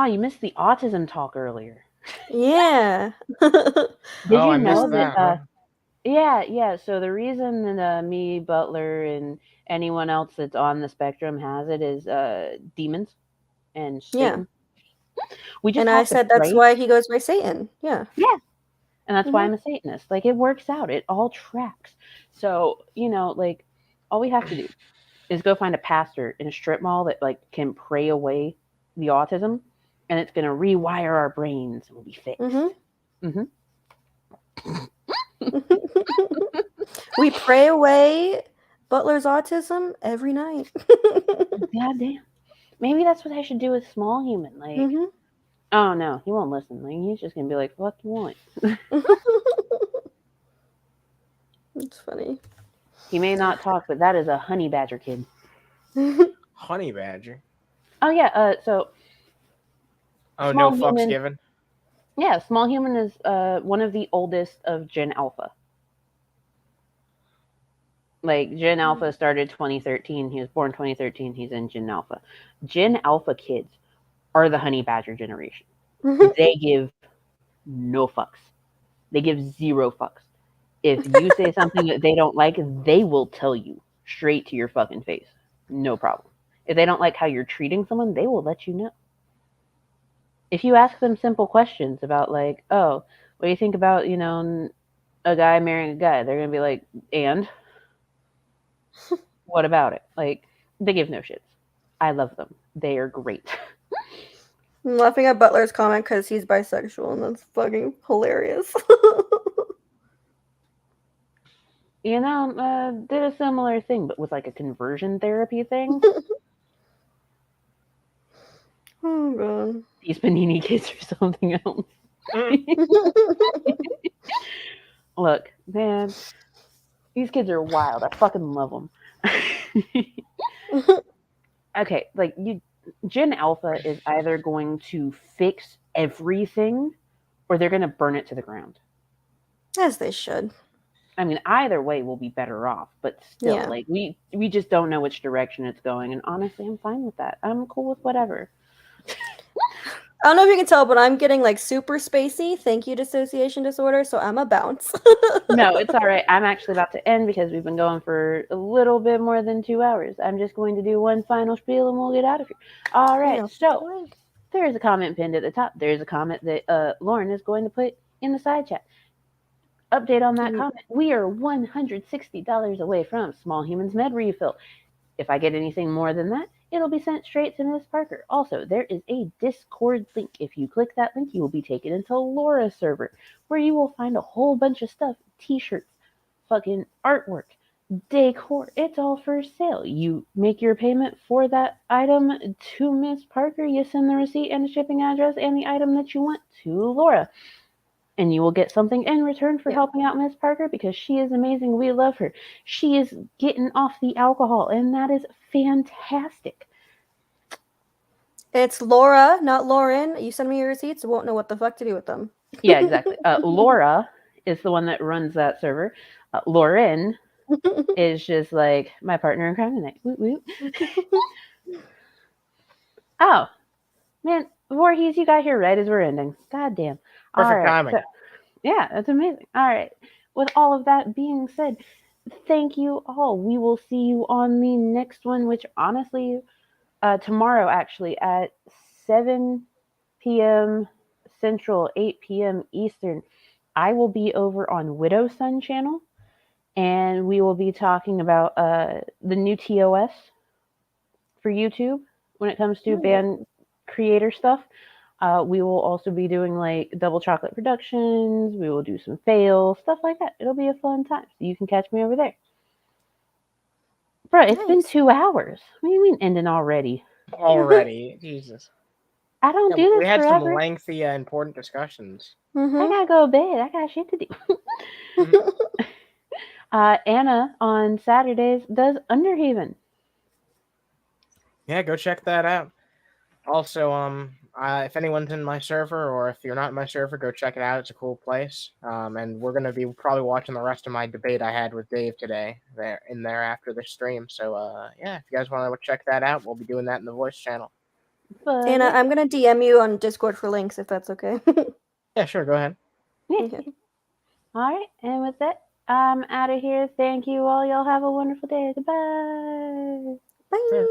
S1: You missed the autism talk earlier.
S3: Yeah.
S1: Did
S4: Oh,
S1: you
S4: I
S1: know
S4: missed
S1: that?
S4: that, huh?
S1: Yeah. So the reason that me, Butler, and anyone else that's on the spectrum has it is demons and
S3: Yeah.
S1: Satan. We just
S3: And I
S1: have to
S3: said that's
S1: pray.
S3: why he goes by Satan. Yeah.
S1: Yeah, and that's why
S3: Mm-hmm.
S1: I'm a Satanist. Like it works out. It all tracks. So like all we have to do is go find a pastor in a strip mall that like can pray away the autism, and it's gonna rewire our brains and we'll be fixed.
S3: Mm-hmm.
S1: Mm-hmm.
S3: We pray away Butler's autism every night.
S1: God damn. Maybe that's what I should do with Small Human. Like,
S3: Mm-hmm.
S1: oh no, he won't listen. Like he's just gonna be like, "Fuck you want."
S3: It's funny.
S1: He may not talk, but that is a honey badger kid.
S4: Honey badger.
S1: Oh yeah. So
S4: Oh, no
S1: Small
S4: fucks
S1: Human.
S4: given.
S1: Yeah, Small Human is one of the oldest of Gen Alpha. Like Gen Alpha started 2013. He was born 2013. He's in Gen Alpha. Gen Alpha kids are the honey badger generation. They give no fucks. They give zero fucks. If you say something that they don't like, they will tell you straight to your fucking face. No problem. If they don't like how you're treating someone, they will let you know. If you ask them simple questions about like, "Oh, what do you think about, a guy marrying a guy?" They're going to be like, "And what about it?" Like, they give no shits. I love them. They are great.
S3: I'm laughing at Butler's comment because he's bisexual, and that's fucking hilarious.
S1: Did a similar thing, but with like a conversion therapy thing.
S3: Oh god.
S1: These panini kids are something else. Look, man, these kids are wild. I fucking love them. Okay, like Gen Alpha is either going to fix everything or they're going to burn it to the ground.
S3: As they should.
S1: I mean, either way we'll be better off, but still,
S3: Yeah.
S1: like we just don't know which direction it's going, and honestly, I'm fine with that. I'm cool with whatever.
S3: I don't know if you can tell, but I'm getting like super spacey. Thank you, dissociation disorder. So I'm a bounce.
S1: No, it's all right. I'm actually about to end because we've been going for a little bit more than 2 hours. I'm just going to do one final spiel and we'll get out of here. All right.
S3: Yeah.
S1: So there is a comment pinned at the top. There's a comment that Lauren is going to put in the side chat. Update on that comment. We are $160 away from Small Humans Med refill. If I get anything more than that, it'll be sent straight to Miss Parker. Also, there is a Discord link. If you click that link, you will be taken into Laura's server, where you will find a whole bunch of stuff, t-shirts, fucking artwork, decor. It's all for sale. You make your payment for that item to Miss Parker. You send the receipt and the shipping address and the item that you want to Laura. And you will get something in return for helping out Miss Parker because she is amazing. We love her. She is getting off the alcohol, and that is fantastic.
S3: It's Laura, not Lauren. You send me your receipts, I won't know what the fuck to do with them.
S1: Yeah, exactly. Laura is the one that runs that server. Lauren is just like my partner in crime tonight. Woot woot. Oh, man, Voorhees, you got here right as we're ending. God damn.
S4: Perfect timing.
S1: So, yeah, that's amazing. All right. With all of that being said, thank you all. We will see you on the next one, which honestly, tomorrow actually at 7 p.m. Central, 8 p.m. Eastern, I will be over on Widow Sun channel, and we will be talking about the new TOS for YouTube when it comes to band creator stuff. We will also be doing like Double Chocolate Productions. We will do some fails, stuff like that. It'll be a fun time. So you can catch me over there. Bro, it's been 2 hours. What do you mean ending already?
S4: Already, Jesus.
S1: I don't do this
S4: We had
S1: forever.
S4: some lengthy, important discussions.
S1: I gotta go to bed. I got shit to do. Anna on Saturdays does Underhaven.
S4: Yeah, go check that out. Also, if anyone's in my server or if you're not in my server, go check it out. It's a cool place. And we're gonna be probably watching the rest of my debate I had with Dave today there after the stream. So yeah, if you guys want to check that out, we'll be doing that in the voice channel.
S1: But
S3: Anna, I'm gonna DM you on Discord for links if that's okay.
S4: Yeah, sure. Go ahead.
S1: yeah.
S3: Okay.
S1: All right, and with that, I'm out of here. Thank you all. Y'all have a wonderful day. Goodbye.
S3: Bye.